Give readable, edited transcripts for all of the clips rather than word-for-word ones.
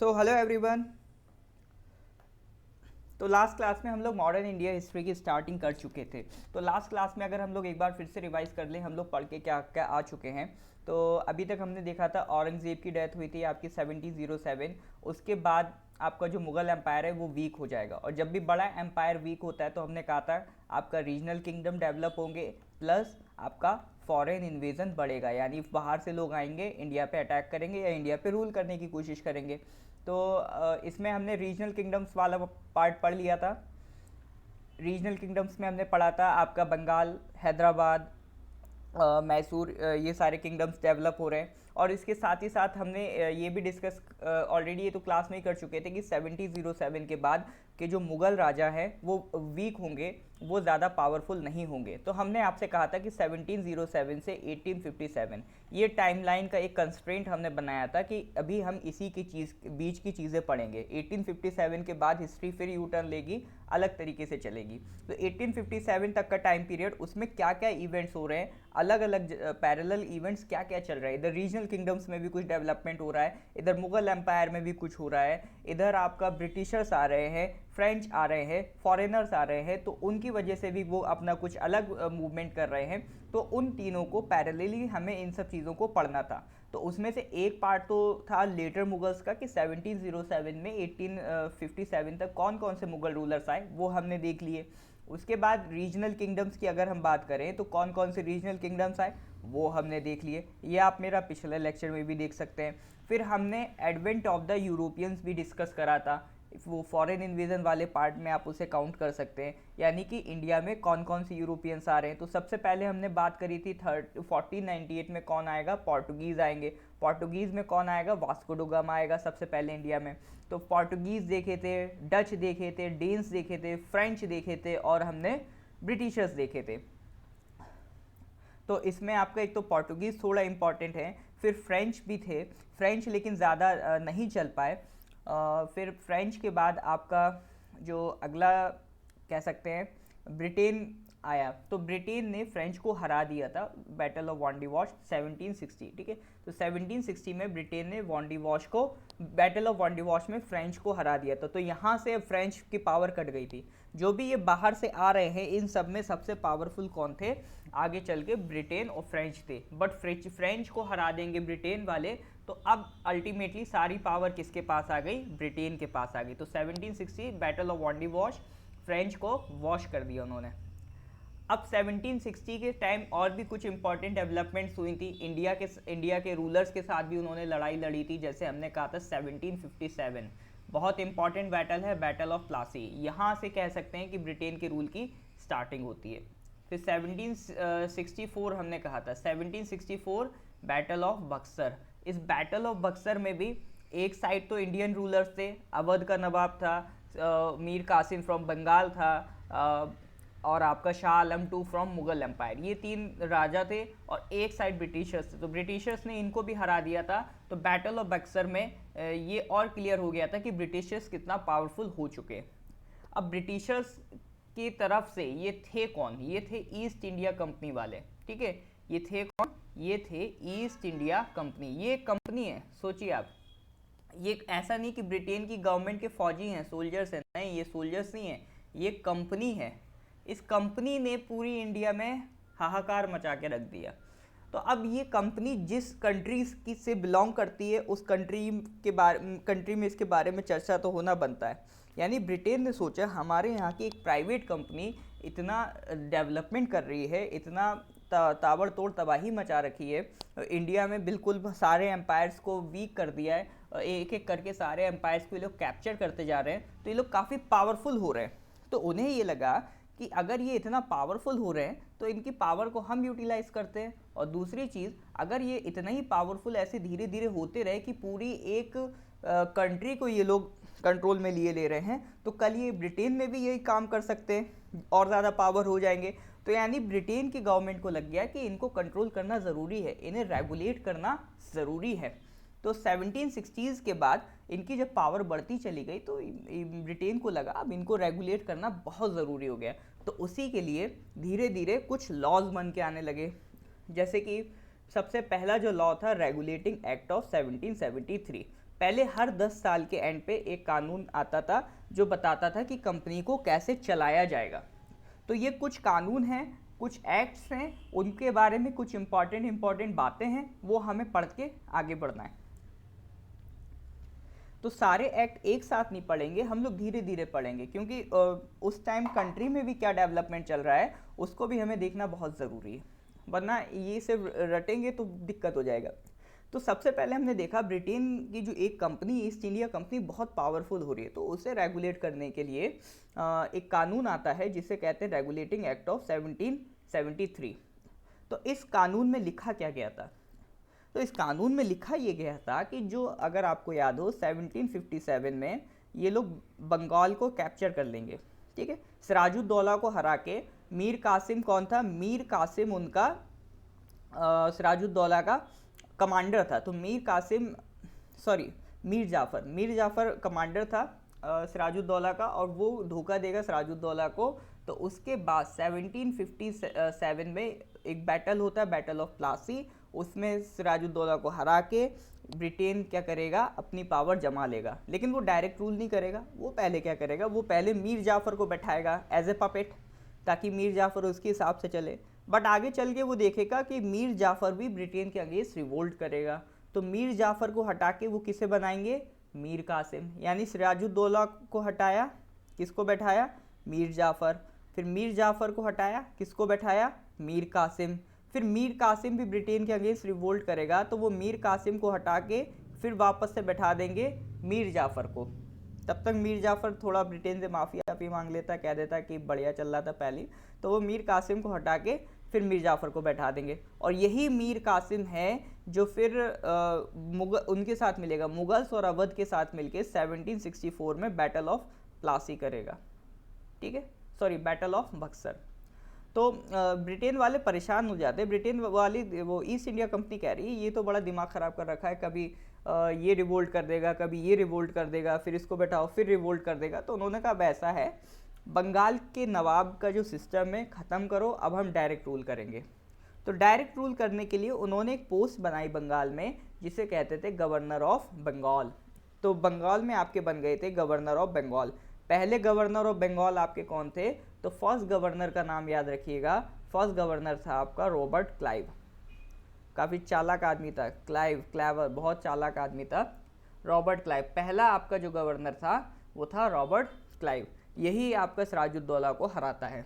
So hello everyone. तो last class में हम लोग मॉडर्न इंडिया हिस्ट्री की स्टार्टिंग कर चुके थे। तो लास्ट क्लास में अगर हम लोग एक बार फिर से रिवाइज कर लें, हम लोग पढ़ के क्या क्या आ चुके हैं। तो अभी तक हमने देखा था औरंगज़ेब की डेथ हुई थी आपकी 1707। उसके बाद आपका जो मुगल एम्पायर है वो वीक हो जाएगा, और जब भी बड़ा एम्पायर वीक होता है तो हमने कहा था आपका रीजनल किंगडम डेवलप होंगे, प्लस आपका फॉरेन इन्वेजन बढ़ेगा, यानी बाहर से लोग आएंगे, इंडिया पे अटैक करेंगे या इंडिया पे रूल करने की कोशिश करेंगे। तो इसमें हमने रीजनल किंगडम्स वाला पार्ट पढ़ लिया था। रीजनल किंगडम्स में हमने पढ़ा था आपका बंगाल, हैदराबाद, मैसूर, ये सारे किंगडम्स डेवलप हो रहे हैं। और इसके साथ ही साथ हमने ये भी डिस्कस ऑलरेडी, ये तो क्लास में ही कर चुके थे कि 1707 के बाद के जो मुग़ल राजा हैं वो वीक होंगे, वो ज़्यादा पावरफुल नहीं होंगे। तो हमने आपसे कहा था कि 1707 से 1857 ये टाइमलाइन का एक कंस्ट्रेंट हमने बनाया था कि अभी हम इसी की बीच की चीज़ें पढ़ेंगे। 1857 के बाद हिस्ट्री फिर यू टर्न लेगी, अलग तरीके से चलेगी। तो 1857 तक का टाइम पीरियड, उसमें क्या क्या इवेंट्स हो रहे हैं, अलग अलग पैरेलल इवेंट्स क्या क्या चल रहा है। इधर रीजनल किंगडम्स में भी कुछ डेवलपमेंट हो रहा है, इधर मुगल एम्पायर में भी कुछ हो रहा है, इधर आपका ब्रिटिशर्स आ रहे हैं, फ्रेंच आ रहे हैं, फॉरेनर्स आ रहे हैं, तो उनकी वजह से भी वो अपना कुछ अलग मूवमेंट कर रहे हैं। तो उन तीनों को पैरेलली हमें इन सब चीज़ों को पढ़ना था। तो उसमें से एक पार्ट तो था लेटर मुगल्स का कि 1707 में 1857 तक कौन कौन से मुगल रूलर्स आए, वो हमने देख लिए। उसके बाद रीजनल किंगडम्स की अगर हम बात करें तो कौन कौन से रीजनल किंगडम्स आए वो हमने देख लिए, ये आप मेरा पिछले लेक्चर में भी देख सकते हैं। फिर हमने एडवेंट ऑफ द यूरोपियंस भी डिस्कस करा था, वो फॉरेन इन्वेजन वाले पार्ट में आप उसे काउंट कर सकते हैं, यानी कि इंडिया में कौन कौन से यूरोपियंस आ रहे हैं। तो सबसे पहले हमने बात करी थी 1498 में कौन आएगा, पोर्टुगीज़ आएंगे। पोर्टुगीज़ में कौन आएगा, वास्को ड गामा आएगा सबसे पहले इंडिया में। तो पोर्टुगीज़ देखे थे, डच देखे थे, डेन्स देखे थे, फ्रेंच देखे थे, और हमने ब्रिटिशर्स देखे थे। तो इसमें आपका एक तो पोर्टुगीज़ थोड़ा इंपॉर्टेंट है, फिर फ्रेंच भी थे, फ्रेंच लेकिन ज़्यादा नहीं चल पाए। फिर फ्रेंच के बाद आपका जो अगला कह सकते हैं ब्रिटेन आया। तो ब्रिटेन ने फ्रेंच को हरा दिया था बैटल ऑफ वॉन्डिवॉश 1760, ठीक है। तो 1760 में ब्रिटेन ने वॉन्डिवॉश को, बैटल ऑफ वॉन्डिवॉश में फ्रेंच को हरा दिया था। तो यहाँ से फ्रेंच की पावर कट गई थी। जो भी ये बाहर से आ रहे हैं इन सब में सबसे पावरफुल कौन थे, आगे चल के ब्रिटेन और फ्रेंच थे। बट फ्रेंच को हरा देंगे ब्रिटेन वाले, तो अब अल्टीमेटली सारी पावर किसके पास आ गई, ब्रिटेन के पास आ गई। तो 1760 बैटल ऑफ वॉन्डिवॉश, फ्रेंच को वॉश कर दिया उन्होंने। अब 1760 के टाइम और भी कुछ इंपॉर्टेंट डेवलपमेंट्स हुई थी। इंडिया के रूलर्स के साथ भी उन्होंने लड़ाई लड़ी थी, जैसे हमने कहा था 1757 बहुत इंपॉर्टेंट बैटल है, बैटल ऑफ प्लासी। यहाँ से कह सकते हैं कि ब्रिटेन के रूल की स्टार्टिंग होती है। फिर 1764 हमने कहा था, 1764 बैटल ऑफ बक्सर। इस बैटल ऑफ बक्सर में भी एक साइड तो इंडियन रूलर्स थे, अवध का नवाब था, मीर कासिम फ्रॉम बंगाल था, और आपका Shah Alam to from Mughal empire, ये तीन राजा थे, और एक साइड ब्रिटिशर्स थे। तो ब्रिटिशर्स ने इनको भी हरा दिया था। तो बैटल ऑफ बक्सर में ये और क्लियर हो गया था कि ब्रिटिशर्स कितना पावरफुल हो चुके। अब ब्रिटिशर्स की तरफ से ये थे कौन, ये थे ईस्ट इंडिया कंपनी वाले, ठीक है। ये थे कौन, ये थे ईस्ट इंडिया कंपनी। ये कंपनी है, सोचिए आप, ये ऐसा नहीं कि ब्रिटेन की गवर्नमेंट के फौजी हैं, सोल्जर्स हैं, नहीं, ये सोल्जर्स नहीं है, ये कंपनी है। इस कंपनी ने पूरी इंडिया में हाहाकार मचा के रख दिया। तो अब ये कंपनी जिस कंट्री की से बिलोंग करती है, उस कंट्री में इसके बारे में चर्चा तो होना बनता है। यानी ब्रिटेन ने सोचा हमारे यहाँ की एक प्राइवेट कंपनी इतना डेवलपमेंट कर रही है, इतना ताबड़तोड़ तबाही मचा रखी है इंडिया में, बिल्कुल सारे एम्पायर्स को वीक कर दिया है, एक एक करके सारे एम्पायर्स को ये लोग कैप्चर करते जा रहे हैं। तो ये लोग काफ़ी पावरफुल हो रहे हैं। तो उन्हें ये लगा कि अगर ये इतना पावरफुल हो रहे हैं तो इनकी पावर को हम यूटिलाइज करते हैं। और दूसरी चीज़, अगर ये इतना ही पावरफुल ऐसे धीरे धीरे होते रहे कि पूरी एक कंट्री को ये लोग कंट्रोल में लिए ले रहे हैं, तो कल ये ब्रिटेन में भी यही काम कर सकते हैं और ज़्यादा पावर हो जाएंगे। तो यानी ब्रिटेन की गवर्नमेंट को लग गया कि इनको कंट्रोल करना ज़रूरी है, इन्हें रेगुलेट करना ज़रूरी है। तो 1760s के बाद इनकी जब पावर बढ़ती चली गई तो ब्रिटेन को लगा अब इनको रेगुलेट करना बहुत ज़रूरी हो गया। तो उसी के लिए धीरे धीरे कुछ लॉज बन के आने लगे, जैसे कि सबसे पहला जो लॉ था रेगुलेटिंग एक्ट ऑफ 1773। पहले हर 10 साल के एंड पे एक कानून आता था जो बताता था कि कंपनी को कैसे चलाया जाएगा। तो ये कुछ कानून हैं, कुछ एक्ट्स हैं, उनके बारे में कुछ इंपॉर्टेंट बातें हैं, वो हमें पढ़ के आगे बढ़ना है। तो सारे एक्ट एक साथ नहीं पढ़ेंगे, हम लोग धीरे धीरे पढ़ेंगे, क्योंकि उस टाइम कंट्री में भी क्या डेवलपमेंट चल रहा है उसको भी हमें देखना बहुत ज़रूरी है, वरना ये सिर्फ रटेंगे तो दिक्कत हो जाएगा। तो सबसे पहले हमने देखा ब्रिटेन की जो एक कंपनी ईस्ट इंडिया कंपनी बहुत पावरफुल हो रही है, तो उसे रेगुलेट करने के लिए एक कानून आता है जिसे कहते हैं रेगुलेटिंग एक्ट ऑफ 1773। तो इस कानून में लिखा क्या गया था? तो इस कानून में लिखा ये गया था कि जो, अगर आपको याद हो, 1757 में ये लोग बंगाल को कैप्चर कर लेंगे, ठीक है। सिराजुद्दौला को हरा के, मीर कासिम कौन था? मीर कासिम उनका सिराजुद्दौला का कमांडर था। तो मीर जाफ़र कमांडर था सिराजुद्दौला का, और वो धोखा देगा सिराजुद्दौला को। तो उसके बाद 1757 में एक बैटल होता है, बैटल ऑफ प्लासी, उसमें सिराजुद्दौला को हरा के ब्रिटेन क्या करेगा? अपनी पावर जमा लेगा। लेकिन वो डायरेक्ट रूल नहीं करेगा, वो पहले क्या करेगा? वो पहले मीर जाफ़र को बैठाएगा एज ए पपेट, ताकि मीर जाफ़र उसके हिसाब से चले। बट आगे चल के वो देखेगा कि मीर जाफ़र भी ब्रिटेन के अगेंस्ट रिवोल्ट करेगा, तो मीर जाफ़र को हटा के वो किसे बनाएंगे? मीर कासिम। यानी सिराजुद्दौला को हटाया, किसको बैठाया? मीर जाफ़र। फिर मीर जाफ़र को हटाया, किसको बैठाया? मीर कासिम। फिर मीर कासिम भी ब्रिटेन के अगेंस्ट रिवोल्ट करेगा, तो वो मीर कासिम को हटा के फिर वापस से बैठा देंगे मीर जाफ़र को। तब तक मीर जाफ़र थोड़ा ब्रिटेन से माफ़ी आपी मांग लेता, कह देता कि बढ़िया चल रहा था पहले, तो वो मीर कासिम को हटा के फिर मीर जाफ़र को बैठा देंगे। और यही मीर कासिम है जो फिर उनके साथ मिलेगा, मुगल्स और अवध के साथ मिलके 1764 में बैटल ऑफ प्लासी करेगा, ठीक है, सॉरी बैटल ऑफ बक्सर। तो ब्रिटेन वाले परेशान हो जाते हैं, ब्रिटेन वाली वो ईस्ट इंडिया कंपनी कह रही है ये तो बड़ा दिमाग ख़राब कर रखा है, कभी ये रिवोल्ट कर देगा, कभी ये रिवोल्ट कर देगा, फिर इसको बैठाओ फिर रिवोल्ट कर देगा। तो उन्होंने कहा ऐसा है, बंगाल के नवाब का जो सिस्टम है ख़त्म करो, अब हम डायरेक्ट रूल करेंगे। तो डायरेक्ट रूल करने के लिए उन्होंने एक पोस्ट बनाई बंगाल में जिसे कहते थे गवर्नर ऑफ बंगाल। तो बंगाल में आपके बन गए थे गवर्नर ऑफ बंगाल। पहले गवर्नर ऑफ बंगाल आपके कौन थे? तो फर्स्ट गवर्नर का नाम याद रखिएगा, फर्स्ट गवर्नर था आपका रॉबर्ट क्लाइव। काफ़ी चालाक आदमी था, क्लाइवर बहुत चालाक आदमी था रॉबर्ट क्लाइव। पहला आपका जो गवर्नर था वो था रॉबर्ट क्लाइव, यही आपका सिराजुद्दौला को हराता है।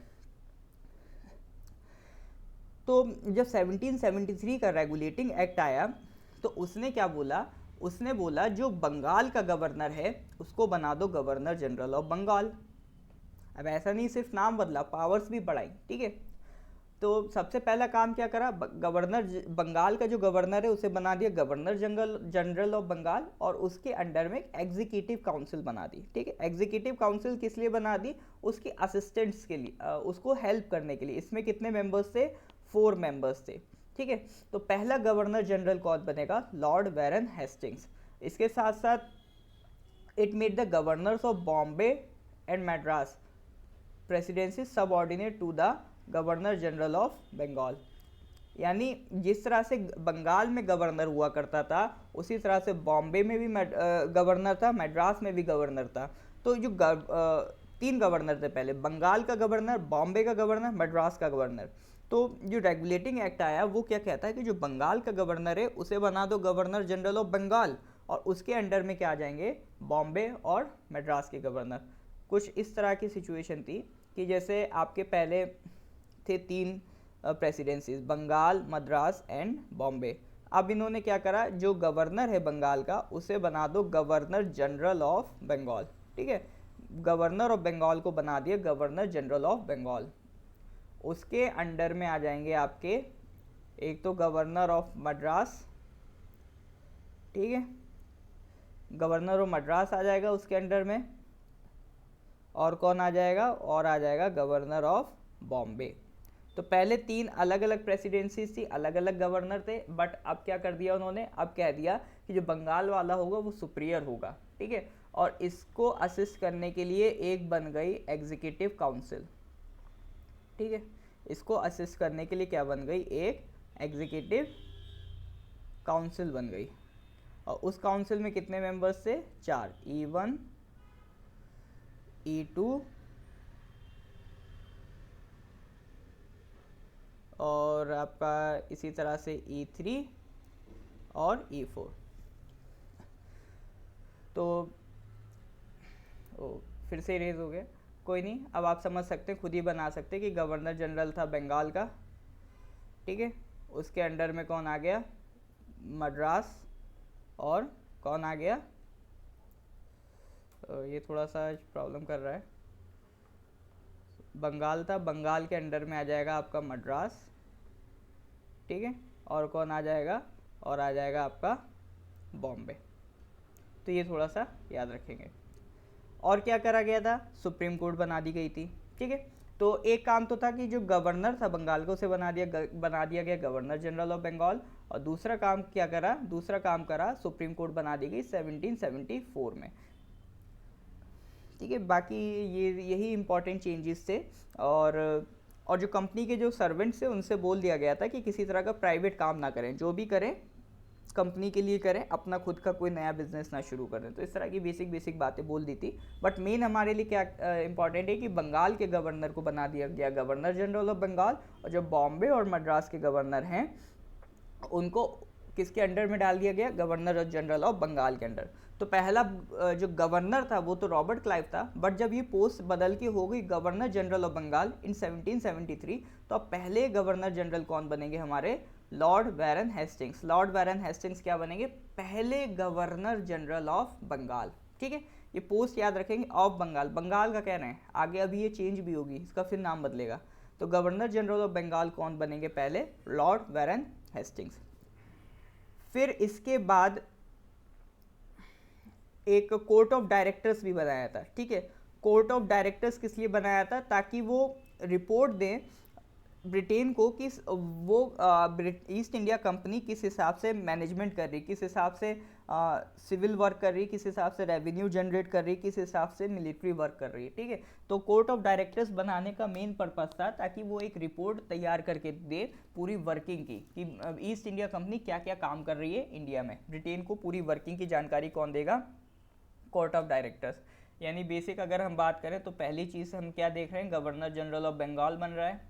तो जब 1773 का रेगुलेटिंग एक्ट आया तो उसने क्या बोला? उसने बोला जो बंगाल का गवर्नर है उसको बना दो गवर्नर जनरल ऑफ बंगाल। अब ऐसा नहीं सिर्फ नाम बदला, पावर्स भी बढ़ाई, ठीक है। तो सबसे पहला काम क्या करा? बंगाल का जो गवर्नर है उसे बना दिया गवर्नर जनरल ऑफ बंगाल, और उसके अंडर में एग्जीक्यूटिव काउंसिल बना दी, ठीक है। एग्जीक्यूटिव काउंसिल किस लिए बना दी? उसके असिस्टेंट्स के लिए, उसको हेल्प करने के लिए। इसमें कितने मेंबर्स थे? 4 मेंबर्स थे, ठीक है। तो पहला गवर्नर जनरल कौन बनेगा? Lord Warren Hastings. इसके साथ साथ it made the governors of Bombay and Madras presidency subordinate to the governor general of Bengal. यानी जिस तरह से बंगाल में गवर्नर हुआ करता था उसी तरह से बॉम्बे में भी गवर्नर था, मद्रास में भी गवर्नर था। तो जो 3 गवर्नर थे पहले, बंगाल का गवर्नर, बॉम्बे का गवर्नर, मद्रास का गवर्नर। तो जो रेगुलेटिंग एक्ट आया वो क्या कहता है कि जो बंगाल का गवर्नर है उसे बना दो गवर्नर जनरल ऑफ बंगाल, और उसके अंडर में क्या आ जाएंगे? बॉम्बे और मद्रास के गवर्नर। कुछ इस तरह की सिचुएशन थी कि जैसे आपके पहले थे 3 प्रेसिडेंसीज, बंगाल, मद्रास एंड बॉम्बे। अब इन्होंने क्या करा? जो गवर्नर है बंगाल का उसे बना दो गवर्नर जनरल ऑफ बंगाल, ठीक है। गवर्नर ऑफ बंगाल को बना दिया गवर्नर जनरल ऑफ बंगाल। उसके अंडर में आ जाएंगे आपके एक तो गवर्नर ऑफ मद्रास, ठीक है, गवर्नर ऑफ मद्रास आ जाएगा उसके अंडर में, और कौन आ जाएगा? और आ जाएगा गवर्नर ऑफ बॉम्बे। तो पहले 3 अलग अलग प्रेसिडेंसीज थी, अलग अलग गवर्नर थे, बट अब क्या कर दिया उन्होंने? अब कह दिया कि जो बंगाल वाला होगा वो सुपीरियर होगा, ठीक है। और इसको असिस्ट करने के लिए एक बन गई एग्जीक्यूटिव काउंसिल, ठीक है। इसको असिस्ट करने के लिए क्या बन गई? एक एग्जीक्यूटिव काउंसिल बन गई। और उस काउंसिल में कितने मेंबर्स थे? 4, E1, E2 और आपका इसी तरह से E3 और E4। तो फिर से इरेज हो गया, कोई नहीं, अब आप समझ सकते हैं, खुद ही बना सकते हैं कि गवर्नर जनरल था बंगाल का, ठीक है, उसके अंडर में कौन आ गया? मद्रास, और कौन आ गया? ये थोड़ा सा प्रॉब्लम कर रहा है, बंगाल था, बंगाल के अंडर में आ जाएगा आपका मद्रास, ठीक है, और कौन आ जाएगा? और आ जाएगा आपका बॉम्बे। तो ये थोड़ा सा याद रखेंगे। और क्या करा गया था? सुप्रीम कोर्ट बना दी गई थी, ठीक है। तो एक काम तो था कि जो गवर्नर था बंगाल को, उसे बना दिया गया गवर्नर जनरल ऑफ बंगाल, और दूसरा काम क्या करा? दूसरा काम करा, सुप्रीम कोर्ट बना दी गई 1774 में, ठीक है। बाकी यही इंपॉर्टेंट चेंजेस थे। और जो कंपनी के जो सर्वेंट्स थे उनसे बोल दिया गया था कि किसी तरह का प्राइवेट काम ना करें, जो भी करें कंपनी के लिए करें, अपना खुद का कोई नया बिजनेस ना शुरू करें। तो इस तरह की बेसिक बातें बोल दी थी। बट मेन हमारे लिए क्या इंपॉर्टेंट है कि बंगाल के गवर्नर को बना दिया गया गवर्नर जनरल ऑफ बंगाल, और जो बॉम्बे और मद्रास के गवर्नर हैं उनको किसके अंडर में डाल दिया गया? गवर्नर जनरल ऑफ बंगाल के अंडर। तो पहला जो गवर्नर था वो तो रॉबर्ट क्लाइव था, बट जब ये पोस्ट बदल के हो गई गवर्नर जनरल ऑफ बंगाल इन 1773, तो अब पहले गवर्नर जनरल कौन बनेंगे? हमारे लॉर्ड बैरन हेस्टिंग्स। लॉर्ड बैरन हेस्टिंग्स क्या बनेंगे? पहले गवर्नर जनरल ऑफ बंगाल, ठीक है। ये पोस्ट याद रखेंगे, ऑफ बंगाल, बंगाल का कह रहे हैं, आगे अभी ये चेंज भी होगी, इसका फिर नाम बदलेगा। तो गवर्नर जनरल ऑफ बंगाल कौन बनेंगे? पहले लॉर्ड बैरन हेस्टिंग्स। फिर इसके बाद एक कोर्ट ऑफ डायरेक्टर्स भी बनाया था, ठीक है। कोर्ट ऑफ डायरेक्टर्स किस लिए बनाया था? ताकि वो रिपोर्ट दें ब्रिटेन को कि वो ईस्ट इंडिया कंपनी किस हिसाब से मैनेजमेंट कर रही, किस हिसाब से सिविल वर्क कर रही, किस हिसाब से रेवेन्यू जनरेट कर रही, किस हिसाब से मिलिट्री वर्क कर रही है, ठीक है। तो कोर्ट ऑफ डायरेक्टर्स बनाने का मेन पर्पस था ताकि वो एक रिपोर्ट तैयार करके दे पूरी वर्किंग की, कि ईस्ट इंडिया कंपनी क्या क्या काम कर रही है इंडिया में। ब्रिटेन को पूरी वर्किंग की जानकारी कौन देगा? Court of directors. यानी बेसिक अगर हम बात करें तो पहली चीज़ हम क्या देख रहे हैं? गवर्नर जनरल ऑफ बंगाल बन रहा है,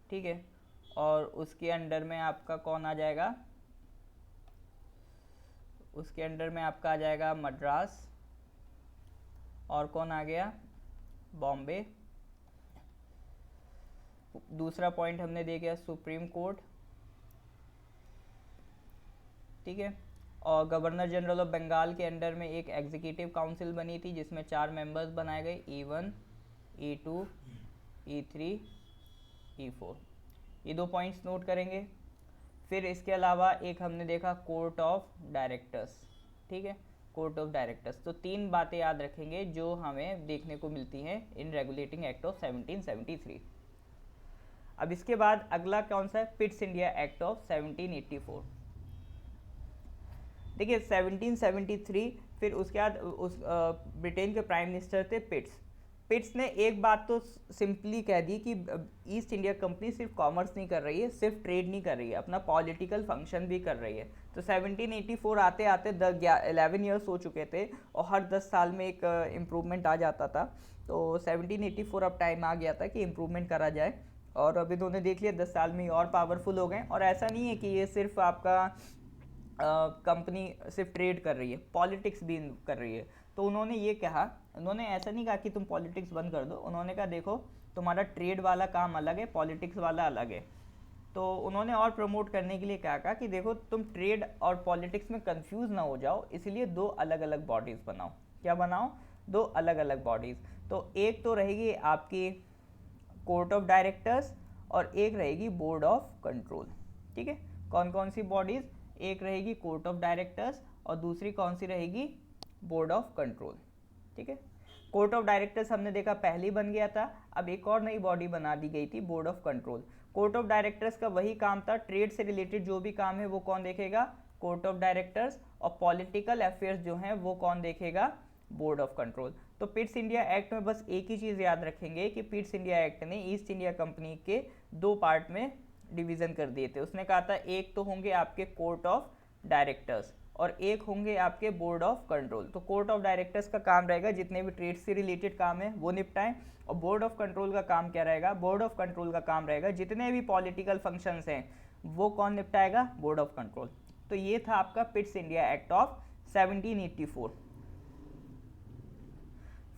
ठीक है, और उसके अंडर में आपका कौन आ जाएगा? उसके अंडर में आपका आ जाएगा मद्रास, और कौन आ गया? बॉम्बे। दूसरा पॉइंट हमने दे गया सुप्रीम कोर्ट, ठीक है। और गवर्नर जनरल ऑफ बंगाल के अंडर में एक एग्जीक्यूटिव काउंसिल बनी थी जिसमें 4 मेंबर्स बनाए गए, E1, E2, E3, E4। ये 2 पॉइंट्स नोट करेंगे। फिर इसके अलावा एक हमने देखा कोर्ट ऑफ डायरेक्टर्स, ठीक है, कोर्ट ऑफ डायरेक्टर्स। तो 3 बातें याद रखेंगे जो हमें देखने को मिलती हैं इन रेगुलेटिंग एक्ट ऑफ 1773। अब इसके बाद अगला कौन सा है? Pitt's India act of 1784। देखिए 1773, फिर उसके बाद उस ब्रिटेन के प्राइम मिनिस्टर थे पिट्स। पिट्स ने एक बात तो सिंपली कह दी कि ईस्ट इंडिया कंपनी सिर्फ कॉमर्स नहीं कर रही है, सिर्फ ट्रेड नहीं कर रही है, अपना पॉलिटिकल फंक्शन भी कर रही है। तो 1784 आते आते 11 ईयर्स हो चुके थे और हर 10 साल में एक इम्प्रूवमेंट आ जाता था। तो 1784 अब टाइम आ गया था कि इम्प्रूवमेंट करा जाए, और अभी इन्होंने देख लिया 10 साल में और पावरफुल हो गए। और ऐसा नहीं है कि ये सिर्फ आपका कंपनी सिर्फ ट्रेड कर रही है, पॉलिटिक्स भी कर रही है। तो उन्होंने ये कहा, उन्होंने ऐसा नहीं कहा कि तुम पॉलिटिक्स बंद कर दो, उन्होंने कहा देखो तुम्हारा ट्रेड वाला काम अलग है, पॉलिटिक्स वाला अलग है। तो उन्होंने और प्रमोट करने के लिए क्या कहा कि देखो तुम ट्रेड और पॉलिटिक्स में कंफ्यूज ना हो जाओ, इसलिए 2 अलग अलग बॉडीज़ बनाओ। क्या बनाओ? 2 अलग अलग बॉडीज़। तो एक तो रहेगी आपकी कोर्ट ऑफ डायरेक्टर्स और एक रहेगी बोर्ड ऑफ कंट्रोल, ठीक है। कौन कौन सी बॉडीज़? एक रहेगी कोर्ट ऑफ डायरेक्टर्स और दूसरी कौन सी रहेगी? बोर्ड ऑफ कंट्रोल, ठीक है। कोर्ट ऑफ डायरेक्टर्स हमने देखा पहले ही बन गया था, अब एक और नई बॉडी बना दी गई थी, board of control. Court of directors का वही काम था, ट्रेड से रिलेटेड जो भी काम है वो कौन देखेगा? Court of directors. और पॉलिटिकल अफेयर्स जो हैं वो कौन देखेगा? Board of control. तो पिट्स इंडिया एक्ट में बस एक ही चीज़ याद रखेंगे कि पिट्स इंडिया एक्ट ने ईस्ट इंडिया कंपनी के 2 पार्ट में डिवीज़न कर दिए थे। उसने कहा था एक तो होंगे आपके कोर्ट ऑफ डायरेक्टर्स और एक होंगे आपके बोर्ड ऑफ कंट्रोल। तो कोर्ट ऑफ डायरेक्टर्स का काम रहेगा जितने भी ट्रेड से रिलेटेड काम है वो निपटाएं, और बोर्ड ऑफ कंट्रोल का काम क्या रहेगा, बोर्ड ऑफ कंट्रोल का काम रहेगा जितने भी पॉलिटिकल फंक्शंस हैं वो कौन निपटाएगा, बोर्ड ऑफ कंट्रोल। तो ये था आपका पिट्स इंडिया एक्ट ऑफ 1784।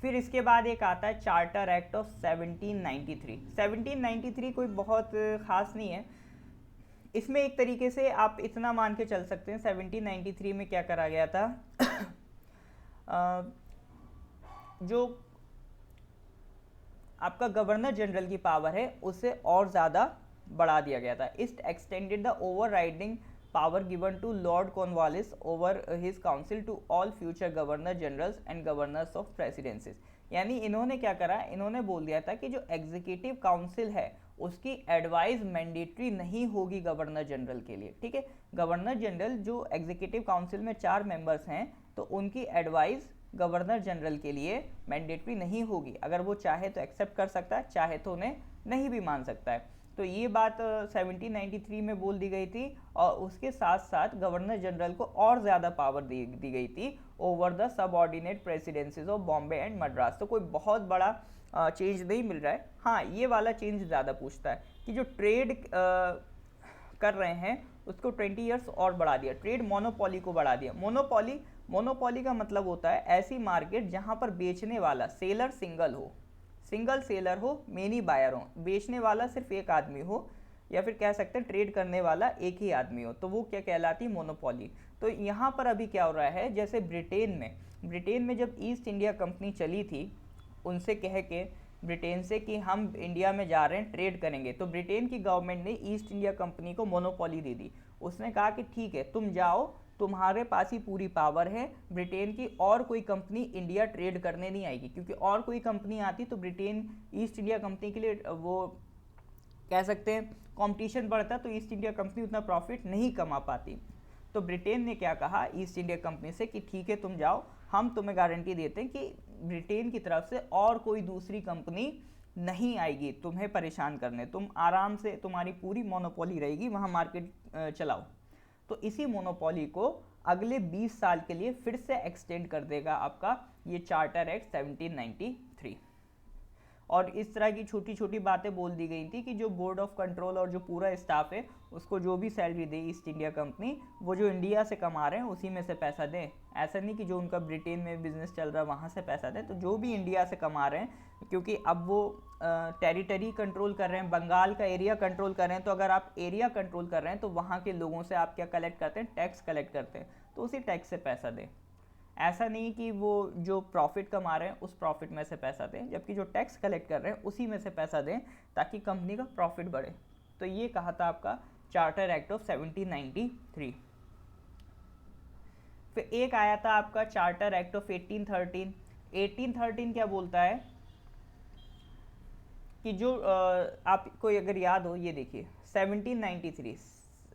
फिर इसके बाद एक आता है चार्टर एक्ट ऑफ 1793। 1793 कोई बहुत खास नहीं है, इसमें एक तरीके से आप इतना मान के चल सकते हैं 1793 में क्या करा गया था जो आपका गवर्नर जनरल की पावर है उसे और ज़्यादा बढ़ा दिया गया था। It extended the overriding power given to Lord Cornwallis over his council to all future governor generals and governors of presidencies. यानी इन्होंने क्या करा, इन्होंने बोल दिया था कि जो एग्जीक्यूटिव काउंसिल है उसकी एडवाइस मैंडेटरी नहीं होगी गवर्नर जनरल के लिए। ठीक है, गवर्नर जनरल जो एग्जीक्यूटिव काउंसिल में 4 मेंबर्स हैं तो उनकी एडवाइस गवर्नर जनरल के लिए मैंडेटरी नहीं होगी। अगर वो चाहे तो एक्सेप्ट कर सकता है, चाहे तो उन्हें नहीं भी मान सकता है। तो ये बात 1793 में बोल दी गई थी, और उसके साथ साथ गवर्नर जनरल को और ज़्यादा पावर दी गई थी over the subordinate presidencies of Bombay and Madras. तो कोई बहुत बड़ा चेंज नहीं मिल रहा है। हाँ, ये वाला चेंज ज़्यादा पूछता है कि जो ट्रेड कर रहे हैं उसको 20 ईयर्स और बढ़ा दिया, ट्रेड मोनोपोली को बढ़ा दिया। मोनोपोली का मतलब होता है ऐसी मार्केट जहाँ पर बेचने वाला सेलर सिंगल सेलर हो, मेनी बायर हो, बेचने वाला सिर्फ एक आदमी हो, या फिर कह सकते हैं ट्रेड करने वाला एक ही आदमी हो, तो वो क्या कहलाती है, मोनोपोली। तो यहाँ पर अभी क्या हो रहा है, जैसे ब्रिटेन में जब ईस्ट इंडिया कंपनी चली थी, उनसे कह के ब्रिटेन से कि हम इंडिया में जा रहे हैं ट्रेड करेंगे, तो ब्रिटेन की गवर्नमेंट ने ईस्ट इंडिया कंपनी को मोनोपोली दे दी। उसने कहा कि ठीक है तुम जाओ, तुम्हारे पास ही पूरी पावर है, ब्रिटेन की और कोई कंपनी इंडिया ट्रेड करने नहीं आएगी, क्योंकि और कोई कंपनी आती तो ब्रिटेन ईस्ट इंडिया कंपनी के लिए वो कह सकते हैं कंपटीशन बढ़ता, तो ईस्ट इंडिया कंपनी उतना प्रॉफिट नहीं कमा पाती। तो ब्रिटेन ने क्या कहा ईस्ट इंडिया कंपनी से कि ठीक है तुम जाओ, हम तुम्हें गारंटी देते हैं कि ब्रिटेन की तरफ से और कोई दूसरी कंपनी नहीं आएगी तुम्हें परेशान करने, तुम आराम से, तुम्हारी पूरी मोनोपोली रहेगी, वहाँ मार्केट चलाओ। तो इसी मोनोपोली को अगले 20 साल के लिए फिर से एक्सटेंड कर देगा आपका ये चार्टर एक्ट 1793। और इस तरह की छोटी छोटी बातें बोल दी गई थी कि जो बोर्ड ऑफ कंट्रोल और जो पूरा स्टाफ है उसको जो भी सैलरी दे ईस्ट इंडिया कंपनी, वो जो इंडिया से कमा रहे हैं उसी में से पैसा दें। ऐसा नहीं कि जो उनका ब्रिटेन में बिजनेस चल रहा है वहाँ से पैसा दें, तो जो भी इंडिया से कमा रहे हैं, क्योंकि अब वो टेरिटरी कंट्रोल कर रहे हैं, बंगाल का एरिया कंट्रोल कर रहे हैं, तो अगर आप एरिया कंट्रोल कर रहे हैं तो वहाँ के लोगों से आप क्या कलेक्ट करते हैं, टैक्स कलेक्ट करते हैं, तो उसी टैक्स से पैसा दें। ऐसा नहीं कि वो जो प्रॉफिट कमा रहे हैं उस प्रॉफिट में से पैसा दें, जबकि जो टैक्स कलेक्ट कर रहे हैं उसी में से पैसा दें ताकि कंपनी का प्रॉफिट बढ़े। तो ये कहा था आपका चार्टर एक्ट ऑफ 1793। फिर एक आया था आपका चार्टर एक्ट ऑफ 1813। 1813 क्या बोलता है कि जो आपको अगर याद हो, ये देखिए 1793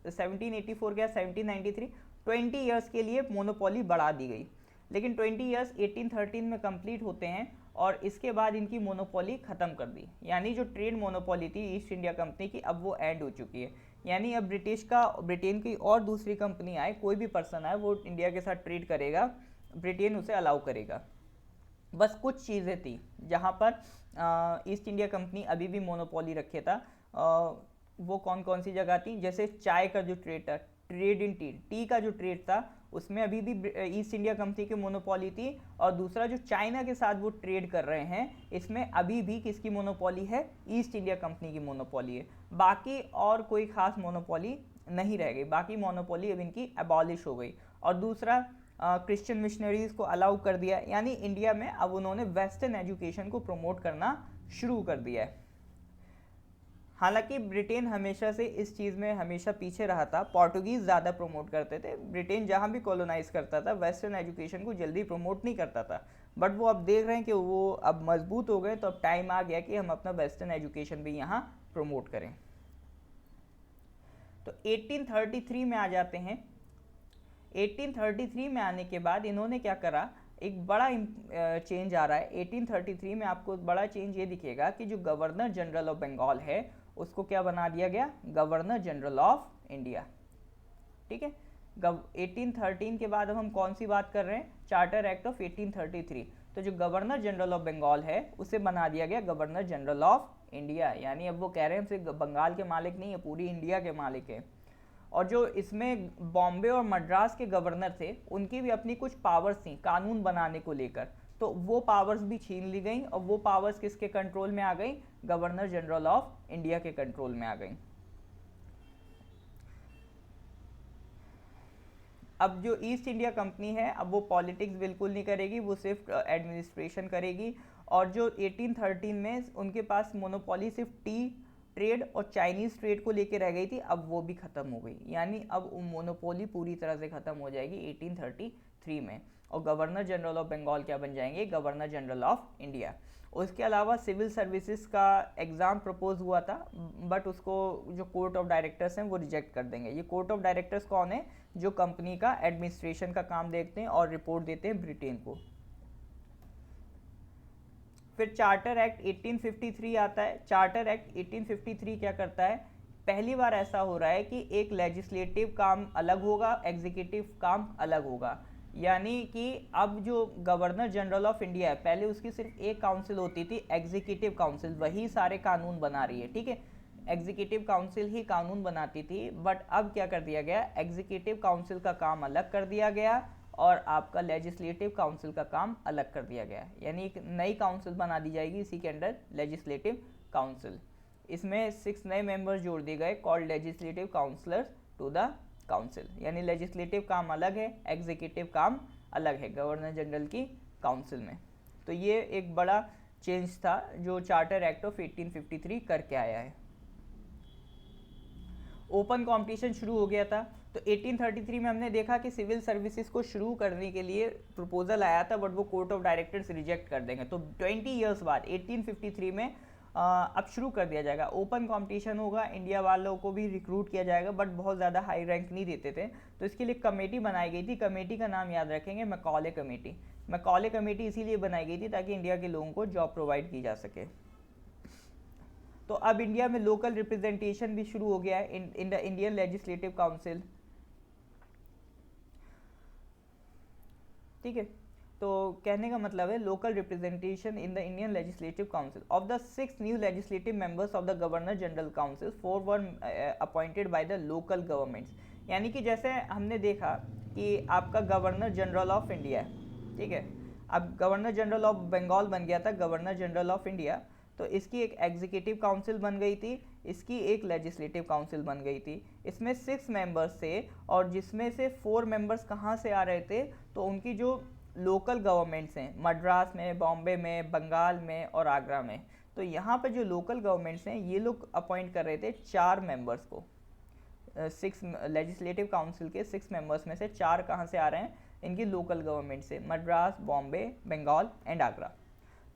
1784 क्या 1793 20 ईयर्स के लिए मोनोपोली बढ़ा दी गई, लेकिन 20 ईयर्स 1813 में कंप्लीट होते हैं और इसके बाद इनकी मोनोपोली ख़त्म कर दी। यानी जो ट्रेड मोनोपोली थी ईस्ट इंडिया कंपनी की, अब वो एंड हो चुकी है। यानी अब ब्रिटेन की और दूसरी कंपनी आए, कोई भी पर्सन आए, वो इंडिया के साथ ट्रेड करेगा, ब्रिटेन उसे अलाउ करेगा। बस कुछ चीज़ें थी जहाँ पर ईस्ट इंडिया कंपनी अभी भी मोनोपोली रखे था। वो कौन कौन सी जगह थी, जैसे चाय का जो ट्रेड था, ट्रेड इन टी का जो ट्रेड था उसमें अभी भी ईस्ट इंडिया कंपनी की मोनोपोली थी। और दूसरा जो चाइना के साथ वो ट्रेड कर रहे हैं, इसमें अभी भी किसकी मोनोपोली है, ईस्ट इंडिया कंपनी की मोनोपोली है। बाकी और कोई खास मोनोपोली नहीं रह गई, बाकी मोनोपोली अब इनकी एबॉलिश हो गई। और दूसरा क्रिश्चियन मिशनरीज को अलाउ कर दिया, यानी इंडिया में अब उन्होंने वेस्टर्न एजुकेशन को प्रमोट करना शुरू कर दिया है। हालांकि ब्रिटेन हमेशा से इस चीज़ में हमेशा पीछे रहा था, पोर्टुगीज़ ज़्यादा प्रमोट करते थे, ब्रिटेन जहाँ भी कॉलोनाइज करता था वेस्टर्न एजुकेशन को जल्दी प्रमोट नहीं करता था। बट वो अब देख रहे हैं कि वो अब मजबूत हो गए, तो अब टाइम आ गया कि हम अपना वेस्टर्न एजुकेशन भी यहाँ प्रमोट करें। तो 1833 में आ जाते हैं। 1833 में आने के बाद इन्होंने क्या करा, एक बड़ा चेंज आ रहा है 1833 में। आपको बड़ा चेंज ये दिखेगा कि जो गवर्नर जनरल ऑफ बंगाल है उसको क्या बना दिया गया, गवर्नर जनरल ऑफ इंडिया। ठीक है, 1813 के बाद अब हम कौन सी बात कर रहे हैं, चार्टर एक्ट ऑफ 1833। तो जो गवर्नर जनरल ऑफ बंगाल है उसे बना दिया गया गवर्नर जनरल ऑफ इंडिया, यानी अब वो कह रहे हैं हम सिर्फ बंगाल के मालिक नहीं है, पूरी इंडिया के मालिक है। और जो इसमें बॉम्बे और मद्रास के गवर्नर थे उनकी भी अपनी कुछ पावर्स थी कानून बनाने को लेकर, तो वो पावर्स भी छीन ली गई और वो पावर्स किसके कंट्रोल में आ गई, गवर्नर जनरल ऑफ इंडिया के कंट्रोल में आ गई। अब जो ईस्ट इंडिया कंपनी है अब वो पॉलिटिक्स बिल्कुल नहीं करेगी, वो सिर्फ एडमिनिस्ट्रेशन करेगी। और जो 1813 में उनके पास मोनोपोली सिर्फ टी ट्रेड और चाइनीज़ ट्रेड को लेके रह गई थी, अब वो भी ख़त्म हो गई, यानी अब मोनोपोली पूरी तरह से ख़त्म हो जाएगी 1833 में। और गवर्नर जनरल ऑफ बंगाल क्या बन जाएंगे, गवर्नर जनरल ऑफ इंडिया। उसके अलावा सिविल सर्विसेज का एग्ज़ाम प्रपोज हुआ था, बट उसको जो कोर्ट ऑफ डायरेक्टर्स हैं वो रिजेक्ट कर देंगे। ये कोर्ट ऑफ डायरेक्टर्स कौन है, जो कंपनी का एडमिनिस्ट्रेशन का काम देखते हैं और रिपोर्ट देते हैं ब्रिटेन को। फिर चार्टर एक्ट 1853 आता है। चार्टर एक्ट 1853 क्या करता है, पहली बार ऐसा हो रहा है कि एक लेजिस्लेटिव काम अलग होगा, एग्जीक्यूटिव काम अलग होगा। यानी कि अब जो गवर्नर जनरल ऑफ इंडिया है, पहले उसकी सिर्फ एक काउंसिल होती थी, एग्जीक्यूटिव काउंसिल, वही सारे कानून बना रही है, ठीक है, एग्जीक्यूटिव काउंसिल ही कानून बनाती थी। बट अब क्या कर दिया गया, एग्जीक्यूटिव काउंसिल का काम अलग कर दिया गया और आपका लेजिस्लेटिव काउंसिल का काम अलग कर दिया गया, यानी एक नई काउंसिल बना दी जाएगी इसी के अंडर, लेजिस्लेटिव काउंसिल। इसमें 6 नए मेंबर्स जोड़ दिए गए, called legislative councillors to the council, यानी लेजिस्लेटिव काम अलग है, एग्जीक्यूटिव काम अलग है गवर्नर जनरल की काउंसिल में। तो ये एक बड़ा चेंज था जो चार्टर एक्ट ऑफ 1853 करके आया है। ओपन कंपटीशन शुरू हो गया था, तो 1833 में हमने देखा कि सिविल सर्विसेज को शुरू करने के लिए प्रपोजल आया था, बट वो कोर्ट ऑफ डायरेक्टर्स रिजेक्ट कर देंगे। तो 20 ईयर्स बाद 1853 में अब शुरू कर दिया जाएगा, ओपन कंपटीशन होगा, इंडिया वालों को भी रिक्रूट किया जाएगा, बट बहुत ज़्यादा हाई रैंक नहीं देते थे, तो इसके लिए कमेटी बनाई गई थी। कमेटी का नाम याद रखेंगे, मैकॉले कमेटी। मैकॉले कमेटी इसीलिए बनाई गई थी ताकि इंडिया के लोगों को जॉब प्रोवाइड की जा सके। तो अब इंडिया में लोकल रिप्रेजेंटेशन भी शुरू हो गया है in the Indian legislative council, ठीक है। तो कहने का मतलब है local representation in the Indian legislative council of the 6 new legislative members of the governor general council 4 were appointed by the local governments. यानी कि जैसे हमने देखा कि आपका गवर्नर जनरल ऑफ इंडिया है, ठीक है, अब गवर्नर जनरल ऑफ बंगाल बन गया था गवर्नर जनरल ऑफ इंडिया, तो इसकी एक एग्जीक्यूटिव काउंसिल बन गई थी, इसकी एक लेजिस्लेटिव काउंसिल बन गई थी। इसमें 6 मेंबर्स थे और जिसमें से 4 मेंबर्स कहाँ से आ रहे थे, तो उनकी जो लोकल गवर्नमेंट्स हैं, मद्रास में, बॉम्बे में, बंगाल में और आगरा में, तो यहाँ पर जो लोकल गवर्नमेंट्स हैं ये लोग अपॉइंट कर रहे थे 4 मेंबर्स को। 6 लेजिस्लेटिव काउंसिल के 6 मेंबर्स में से 4 कहाँ से आ रहे हैं, इनकी लोकल गवर्नमेंट से, मद्रास, बॉम्बे, बंगाल एंड आगरा।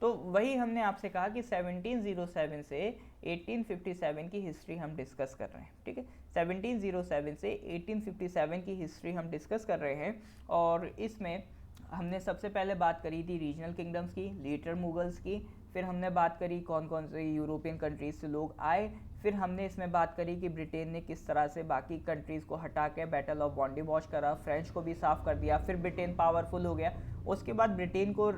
तो वही हमने आपसे कहा कि 1707 से 1857 की हिस्ट्री हम डिस्कस कर रहे हैं, ठीक है, 1707 से 1857 की हिस्ट्री हम डिस्कस कर रहे हैं। और इसमें हमने सबसे पहले बात करी थी रीजनल किंगडम्स की, लेटर मुगल्स की, फिर हमने बात करी कौन कौन से यूरोपियन कंट्रीज से लोग आए, फिर हमने इसमें बात करी कि ब्रिटेन ने किस तरह से बाकी कंट्रीज़ को हटा के बैटल ऑफ वॉन्डिवॉश करा, फ्रेंच को भी साफ कर दिया, फिर ब्रिटेन पावरफुल हो गया। उसके बाद ब्रिटेन को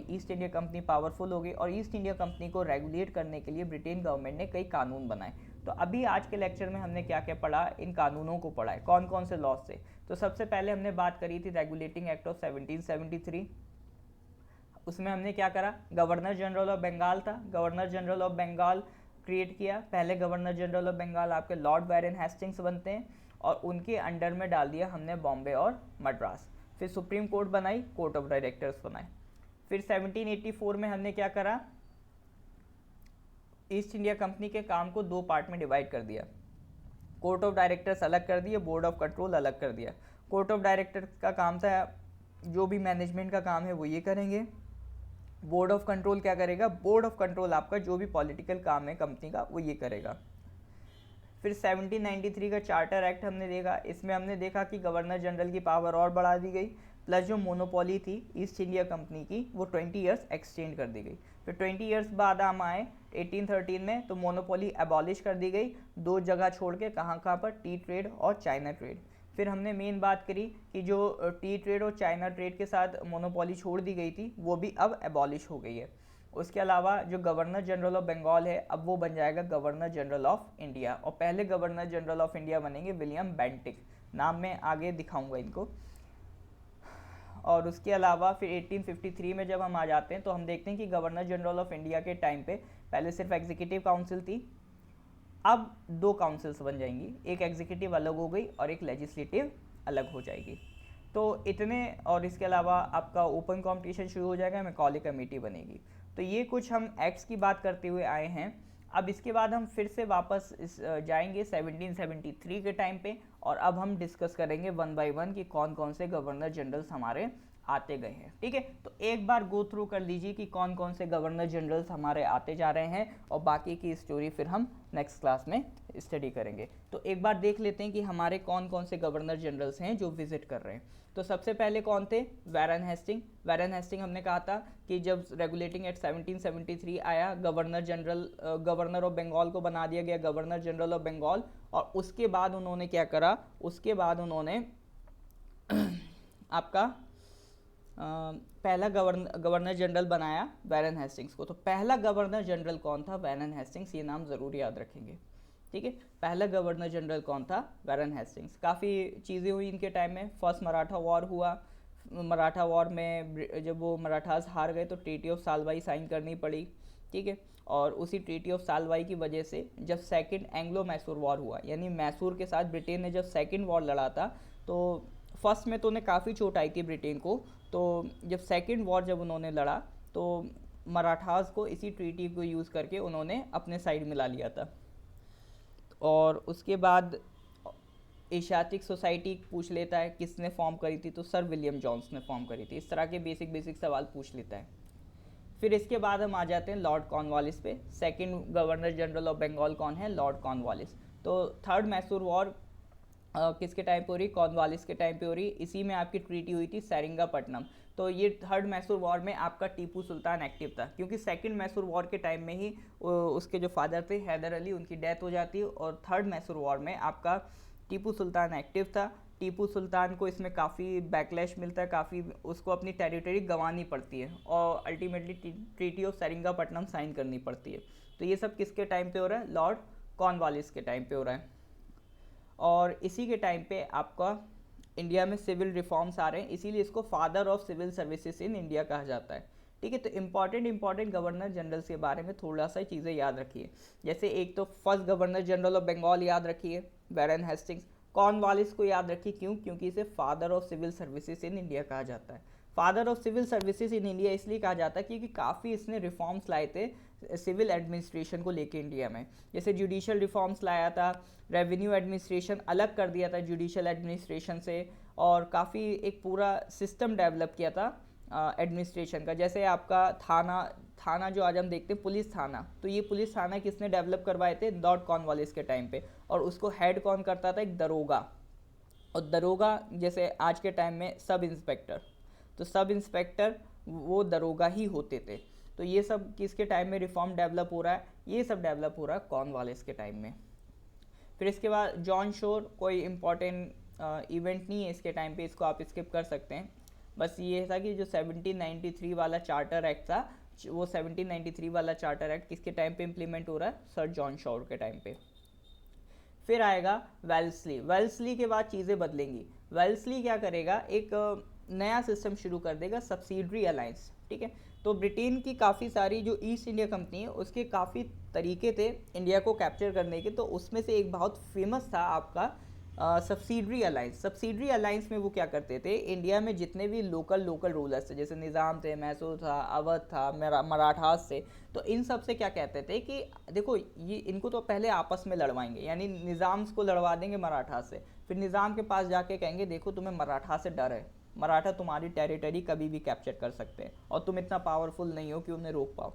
ईस्ट इंडिया कंपनी पावरफुल हो गई और ईस्ट इंडिया कंपनी को रेगुलेट करने के लिए ब्रिटेन गवर्नमेंट ने कई कानून बनाए। तो अभी आज के लेक्चर में हमने क्या क्या पढ़ा, इन कानूनों को पढ़ा है, कौन कौन से लॉज से। तो सबसे पहले हमने बात करी थी रेगुलेटिंग एक्ट ऑफ 1773। उसमें हमने क्या करा, गवर्नर जनरल ऑफ बंगाल था, governor general of Bengal create किया। पहले गवर्नर जनरल ऑफ बंगाल आपके लॉर्ड बैरन हेस्टिंग्स बनते हैं और उनके अंडर में डाल दिया हमने बॉम्बे और मद्रास। फिर सुप्रीम कोर्ट बनाई, कोर्ट ऑफ डायरेक्टर्स बनाए। फिर 1784 में हमने क्या करा, ईस्ट इंडिया कंपनी के काम को 2 पार्ट में डिवाइड कर दिया, कोर्ट ऑफ डायरेक्टर्स अलग कर दिया, बोर्ड ऑफ कंट्रोल अलग कर दिया। कोर्ट ऑफ डायरेक्टर्स का काम था जो भी मैनेजमेंट का काम है वो ये करेंगे, बोर्ड ऑफ कंट्रोल क्या करेगा, बोर्ड ऑफ कंट्रोल आपका जो भी पॉलिटिकल काम है कंपनी का वो ये करेगा। फिर 1793 का चार्टर एक्ट हमने देखा, इसमें हमने देखा कि गवर्नर जनरल की पावर और बढ़ा दी गई, प्लस जो मोनोपोली थी ईस्ट इंडिया कंपनी की वो 20 ईयर्स एक्सटेंड कर दी गई। फिर 20 ईयर्स बाद हम आए 1813 में, तो मोनोपोली एबॉलिश कर दी गई, 2 जगह छोड़ के, कहाँ कहाँ पर, टी ट्रेड और चाइना ट्रेड। फिर हमने मेन बात करी कि जो टी ट्रेड और चाइना ट्रेड के साथ मोनोपोली छोड़ दी गई थी वो भी अब एबॉलिश हो गई है। उसके अलावा जो गवर्नर जनरल ऑफ बंगाल है अब वो बन जाएगा गवर्नर जनरल ऑफ इंडिया, और पहले गवर्नर जनरल ऑफ इंडिया बनेंगे विलियम बेंटिक, नाम मैं आगे दिखाऊंगा इनको। और उसके अलावा फिर 1853 में जब हम आ जाते हैं तो हम देखते हैं कि गवर्नर जनरल ऑफ इंडिया के टाइम पे पहले सिर्फ एग्जीक्यूटिव काउंसिल थी, अब 2 काउंसिल्स बन जाएंगी, एक एग्जीक्यूटिव अलग हो गई और एक लेजिस्लेटिव अलग हो जाएगी। तो इतने, और इसके अलावा आपका ओपन कंपटीशन शुरू हो जाएगा, मैकॉले कमेटी बनेगी। तो ये कुछ हम एक्ट्स की बात करते हुए आए हैं। अब इसके बाद हम फिर से वापस जाएंगे 1773 के टाइम पे, और अब हम डिस्कस करेंगे 1 बाय 1 कि कौन कौन से गवर्नर जनरल्स हमारे आते गए हैं। ठीक है, तो एक बार गो थ्रू कर लीजिए कि कौन कौन से गवर्नर जनरल्स हमारे आते जा रहे हैं, और बाकी की स्टोरी फिर हम नेक्स्ट क्लास में स्टडी करेंगे। तो एक बार देख लेते हैं कि हमारे कौन कौन से गवर्नर जनरल्स हैं जो विजिट कर रहे हैं। तो सबसे पहले कौन थे? Warren Hasting. वैरन हेस्टिंग हमने कहा था कि जब रेगुलेटिंग एक्ट 1773 आया, गवर्नर ऑफ बंगाल को बना दिया गया गवर्नर जनरल ऑफ बंगाल, और उसके बाद उन्होंने क्या करा, उसके बाद उन्होंने आपका पहला गवर्नर जनरल बनाया वैरन हेस्टिंग्स को। तो पहला गवर्नर जनरल कौन था? वैरन हेस्टिंग्स, ये नाम ज़रूर याद रखेंगे। ठीक है, पहला गवर्नर जनरल कौन था? Warren Hastings. काफ़ी चीज़ें हुई इनके टाइम में। फर्स्ट मराठा वॉर हुआ, मराठा वॉर में जब वो मराठास हार गए तो ट्रीटी ऑफ सालवाई साइन करनी पड़ी। ठीक है, और उसी ट्रीटी ऑफ सालवाई की वजह से जब सेकंड एंग्लो मैसूर वॉर हुआ, यानी मैसूर के साथ ब्रिटेन ने जब सेकंड वॉर लड़ा था, तो फर्स्ट में तो उन्हें काफ़ी चोट आई थी ब्रिटेन को, तो जब सेकंड वॉर जब उन्होंने लड़ा तो मराठास को इसी ट्रीटी को यूज़ करके उन्होंने अपने साइड मिला लिया था। और उसके बाद एशियाटिक सोसाइटी पूछ लेता है किसने फॉर्म करी थी, तो सर विलियम जॉन्स ने फॉर्म करी थी। इस तरह के बेसिक सवाल पूछ लेता है। फिर इसके बाद हम आ जाते हैं लॉर्ड कॉर्नवालिस पे। Second governor general of Bengal कौन है? Lord Cornwallis. तो थर्ड मैसूर वॉर किसके टाइम पे हो रही? कॉर्नवालिस के टाइम पे हो रही। इसी में आपकी ट्रीटी हुई थी सेरिंगापट्टनम। तो ये थर्ड मैसूर वॉर में आपका टीपू सुल्तान एक्टिव था, क्योंकि सेकंड मैसूर वॉर के टाइम में ही उसके जो फादर थे हैदर अली, उनकी डेथ हो जाती है, और थर्ड मैसूर वॉर में आपका टीपू सुल्तान एक्टिव था। टीपू सुल्तान को इसमें काफ़ी बैकलैश मिलता है, काफ़ी उसको अपनी टेरिटरी गंवानी पड़ती है, और ultimately treaty of Seringapatam sign करनी पड़ती है। तो ये सब किसके टाइम पे हो रहा है? लॉर्ड कॉर्नवालिस के टाइम पे हो रहा है। और इसी के टाइम पे आपका इंडिया में सिविल रिफॉर्म्स आ रहे हैं, इसीलिए इसको father of civil services in India कहा जाता है। ठीक है, तो इंपॉर्टेंट गवर्नर जनरल्स के बारे में थोड़ा सा चीज़ें याद रखिए। जैसे एक तो first governor general of Bengal याद रखिए, वैरन हेस्टिंग्स। कॉर्नवालिस को याद रखिए, क्यों? क्योंकि इसे father of civil services in India कहा जाता है। Father of civil services in India इसलिए कहा जाता है क्योंकि काफ़ी इसने रिफॉर्म्स लाए थे सिविल एडमिनिस्ट्रेशन को लेके इंडिया में। जैसे जुडिशियल रिफॉर्म्स लाया था, रेवेन्यू एडमिनिस्ट्रेशन अलग कर दिया था जुडिशियल एडमिनिस्ट्रेशन से, और काफ़ी एक पूरा सिस्टम डेवलप किया था एडमिनिस्ट्रेशन का। जैसे आपका थाना जो आज हम देखते हैं पुलिस थाना, तो ये पुलिस थाना किसने डेवलप करवाए थे? लॉर्ड कॉर्नवालिस के टाइम पे। और उसको हेड कौन करता था? एक दरोगा। और दरोगा जैसे आज के टाइम में सब इंस्पेक्टर, तो सब इंस्पेक्टर वो दरोगा ही होते थे। तो ये सब किसके टाइम में रिफॉर्म डेवलप हो रहा है? ये सब डेवलप हो रहा है कॉर्नवालिस के टाइम में। फिर इसके बाद जॉन शोर, कोई इम्पोर्टेंट इवेंट नहीं है इसके टाइम पे, इसको आप स्किप कर सकते हैं। बस ये था कि जो 1793 वाला चार्टर एक्ट था, वो 1793 वाला चार्टर एक्ट किसके टाइम पे इम्प्लीमेंट हो रहा है? सर जॉन शोर के टाइम पे। फिर आएगा वेल्सली। वेल्सली के बाद चीज़ें बदलेंगी। वेल्सली क्या करेगा? एक नया सिस्टम शुरू कर देगा, सब्सिडरी अलायंस। ठीक है, तो ब्रिटेन की काफ़ी सारी जो ईस्ट इंडिया कंपनी है उसके काफ़ी तरीके थे इंडिया को कैप्चर करने के, तो उसमें से एक बहुत फेमस था आपका सब्सिडरी अलायंस। सब्सिडरी अलायंस में वो क्या करते थे? इंडिया में जितने भी लोकल रूलर्स थे, जैसे निज़ाम थे, मैसूर था, अवध था, मराठास थे, तो इन सब से क्या कहते थे कि देखो ये इनको तो पहले आपस में लड़वाएंगे, यानी निज़ाम को लड़वा देंगे मराठास से, फिर निज़ाम के पास जाके कहेंगे देखो तुम्हें मराठा से डर है, मराठा तुम्हारी टेरिटरी कभी भी कैप्चर कर सकते हैं और तुम इतना पावरफुल नहीं हो कि उन्हें रोक पाओ,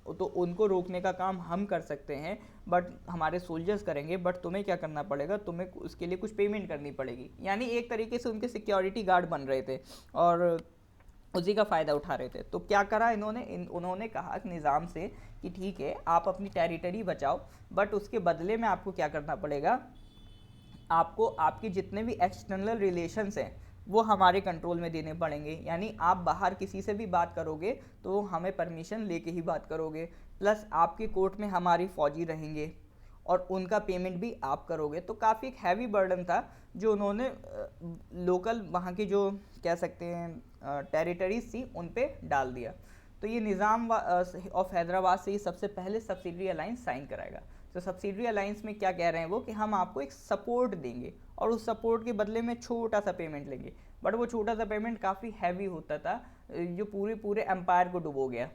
तो उनको रोकने का काम हम कर सकते हैं, बट हमारे सोल्जर्स करेंगे, बट तुम्हें क्या करना पड़ेगा, तुम्हें उसके लिए कुछ पेमेंट करनी पड़ेगी। यानी एक तरीके से उनके सिक्योरिटी गार्ड बन रहे थे और उसी का फ़ायदा उठा रहे थे। तो क्या करा उन्होंने कहा निज़ाम से कि ठीक है आप अपनी टेरिटरी बचाओ, बट उसके बदले में आपको क्या करना पड़ेगा, आपको आपके जितने भी एक्सटर्नल रिलेशंस हैं वो हमारे कंट्रोल में देने पड़ेंगे, यानी आप बाहर किसी से भी बात करोगे तो हमें परमिशन लेके ही बात करोगे। प्लस आपके कोर्ट में हमारी फौजी रहेंगे और उनका पेमेंट भी आप करोगे। तो काफ़ी एक हैवी बर्डन था जो उन्होंने लोकल वहाँ की जो कह सकते हैं टेरिटरीज थी उन पे डाल दिया। तो ये निज़ाम ऑफ हैदराबाद से ही सबसे पहले सब्सिडरी अलाइंस साइन कराएगा। तो सब्सिडरी अलाइंस में क्या कह रहे हैं वो कि हम आपको एक सपोर्ट देंगे और उस सपोर्ट के बदले में छोटा सा पेमेंट लेंगे। बट वो छोटा सा पेमेंट काफ़ी हैवी होता था जो पूरे एम्पायर को डुबो गया।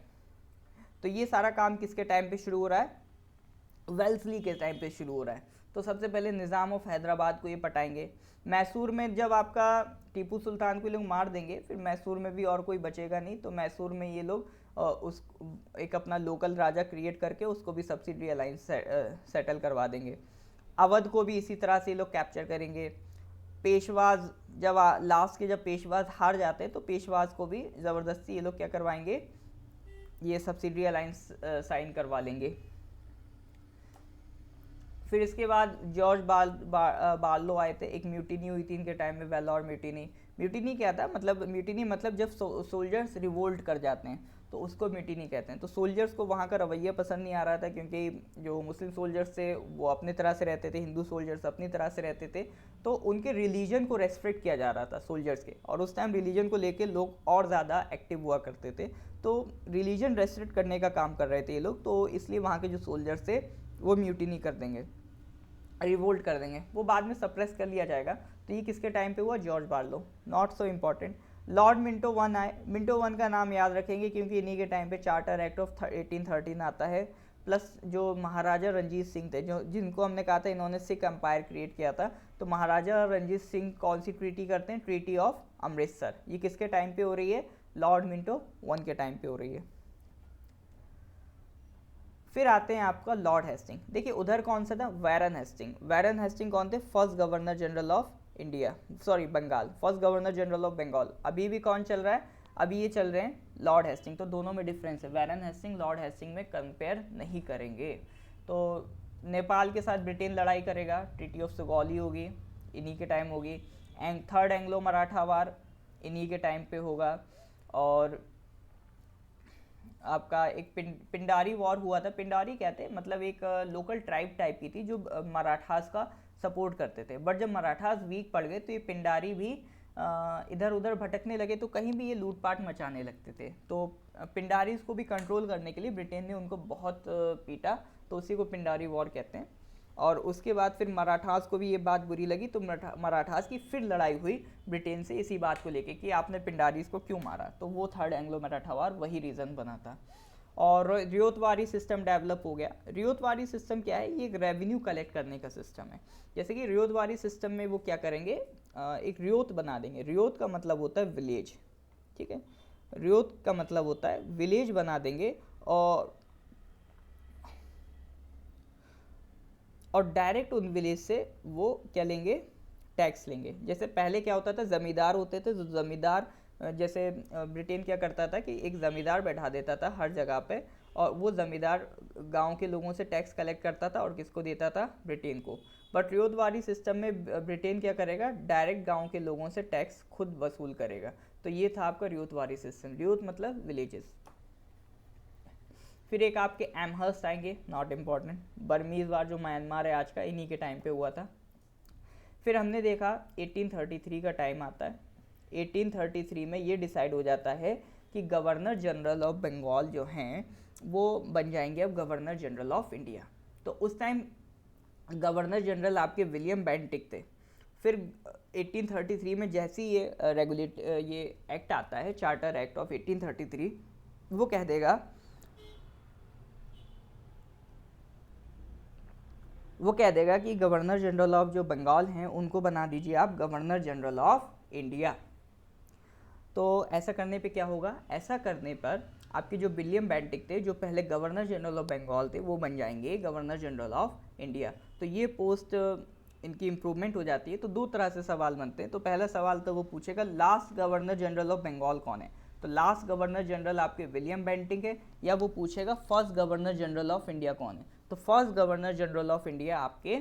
तो ये सारा काम किसके टाइम पे शुरू हो रहा है? वेल्सली के टाइम पे शुरू हो रहा है। तो सबसे पहले निज़ाम ऑफ हैदराबाद को ये पटाएंगे। मैसूर में जब आपका टीपू सुल्तान को लोग मार देंगे फिर मैसूर में भी और कोई बचेगा नहीं, तो मैसूर में ये लोग उस एक अपना लोकल राजा क्रिएट करके उसको भी सब्सिडरी अलाइंस सेटल करवा देंगे। अवध को भी इसी तरह से ये लोग कैप्चर करेंगे। पेशवाज जब लास्ट के जब पेशवाज हार जाते हैं तो पेशवाज को भी ज़बरदस्ती ये लोग क्या करवाएंगे, ये सब्सिडरी अलाइंस साइन करवा लेंगे। फिर इसके बाद जॉर्ज बार्लो आए थे, एक म्यूटिनी हुई थी इनके टाइम में, वेल्लोर म्यूटिनी। म्यूटिनी क्या था, मतलब म्यूटिनी मतलब जब सोल्जर्स रिवोल्ट कर जाते हैं तो उसको म्यूटिनी कहते हैं। तो सोल्जर्स को वहाँ का रवैया पसंद नहीं आ रहा था क्योंकि जो मुस्लिम सोल्जर्स थे वो अपनी तरह से रहते थे, हिंदू सोल्जर्स अपनी तरह से रहते थे, तो उनके रिलीजन को रेस्ट्रिक्ट किया जा रहा था सोल्जर्स के। और उस टाइम रिलीजन को लेके लोग और ज़्यादा एक्टिव हुआ करते थे, तो रिलीजन रेस्ट्रिक्ट करने का काम कर रहे थे ये लोग। तो इसलिए वहाँ के जो सोल्जर्स थे वो म्यूटिनी कर देंगे, रिवोल्ट कर देंगे। वो बाद में सप्रेस कर लिया जाएगा। तो ये किसके टाइम पे हुआ? George Barlow. Not so important. Lord Minto one आए। मिंटो वन का नाम याद रखेंगे क्योंकि इन्हीं के टाइम पे चार्टर एक्ट ऑफ 1813 आता है। प्लस जो महाराजा रंजीत सिंह थे, जो जिनको हमने कहा था इन्होंने सिख एम्पायर क्रिएट किया था, तो महाराजा रंजीत सिंह कौन सी ट्रीटी करते हैं? Treaty of Amritsar. ये किसके टाइम पे हो रही है? लॉर्ड मिंटो वन के टाइम पे हो रही है। फिर आते हैं आपका लॉर्ड हेस्टिंग। देखिए उधर कौन सा था? Warren Hasting. वैरन हेस्टिंग कौन थे? First governor general of India, sorry Bengal, first governor general of Bengal. अभी भी कौन चल रहा है? अभी ये चल रहे हैं लॉर्ड हेस्टिंग। तो दोनों में डिफरेंस है, वैरन हेस्टिंग लॉर्ड हेस्टिंग में कंपेयर नहीं करेंगे। तो नेपाल के साथ ब्रिटेन लड़ाई करेगा, ट्रीटी ऑफ सुगौली होगी, इन्हीं के टाइम होगी। थर्ड एंग्लो मराठा वार इन्हीं के टाइम पे होगा। और आपका एक पिंडारी वॉर हुआ था। पिंडारी कहते हैं मतलब एक लोकल ट्राइब टाइप की थी जो मराठास का सपोर्ट करते थे। बट जब मराठास वीक पड़ गए तो ये पिंडारी भी इधर उधर भटकने लगे, तो कहीं भी ये लूटपाट मचाने लगते थे। तो पिंडारीज को भी कंट्रोल करने के लिए ब्रिटेन ने उनको बहुत पीटा, तो उसी को पिंडारी वॉर कहते हैं। और उसके बाद फिर मराठास को भी ये बात बुरी लगी, तो मराठास की फिर लड़ाई हुई ब्रिटेन से इसी बात को लेके कि आपने पिंडारीज को क्यों मारा। तो वो थर्ड एंग्लो मराठा वार वही रीज़न बना था। और रियोतवारी सिस्टम डेवलप हो गया। रियोतवारी सिस्टम क्या है? ये एक रेवेन्यू कलेक्ट करने का सिस्टम है। जैसे कि रियोतवारी सिस्टम में वो क्या करेंगे, एक रियोत बना देंगे। रियोत का मतलब होता है विलेज, ठीक है, रियोत का मतलब होता है विलेज बना देंगे। और डायरेक्ट उन विलेज से वो क्या लेंगे? टैक्स लेंगे। जैसे पहले क्या होता था, ज़मींदार होते थे, तो ज़मींदार जैसे ब्रिटेन क्या करता था कि एक ज़मींदार बैठा देता था हर जगह पे, और वो ज़मींदार गांव के लोगों से टैक्स कलेक्ट करता था और किसको देता था? ब्रिटेन को। बट रियोतवारी सिस्टम में ब्रिटेन क्या करेगा? डायरेक्ट गांव के लोगों से टैक्स खुद वसूल करेगा। तो ये था आपका रियोतवारी सिस्टम। रियोत मतलब विलेजेस। फिर एक आपके एमहर्स्ट आएंगे, नॉट इम्पॉर्टेंट। बर्मीज वार जो म्यांमार है आज का, इन्हीं के टाइम पे हुआ था। फिर हमने देखा 1833 का टाइम आता है। 1833 में ये डिसाइड हो जाता है कि गवर्नर जनरल ऑफ बंगाल जो हैं वो बन जाएंगे अब गवर्नर जनरल ऑफ इंडिया। तो उस टाइम गवर्नर जनरल आपके विलियम बेंटिक थे। फिर 1833 में जैसे ही ये एक्ट आता है, चार्टर एक्ट ऑफ 1833, वो कह देगा कि गवर्नर जनरल ऑफ जो बंगाल हैं उनको बना दीजिए आप गवर्नर जनरल ऑफ इंडिया। तो ऐसा करने पे क्या होगा? ऐसा करने पर आपके जो विलियम बेंटिक थे, जो पहले गवर्नर जनरल ऑफ बंगाल थे, वो बन जाएंगे गवर्नर जनरल ऑफ इंडिया। तो ये पोस्ट इनकी इम्प्रूवमेंट हो जाती है। तो दो तरह से सवाल बनते हैं। तो पहला सवाल तो वो पूछेगा last governor general of Bengal कौन है? तो लास्ट गवर्नर जनरल आपके विलियम बेंटिक है। या वो पूछेगा first governor general of India कौन है? तो first governor general of India आपके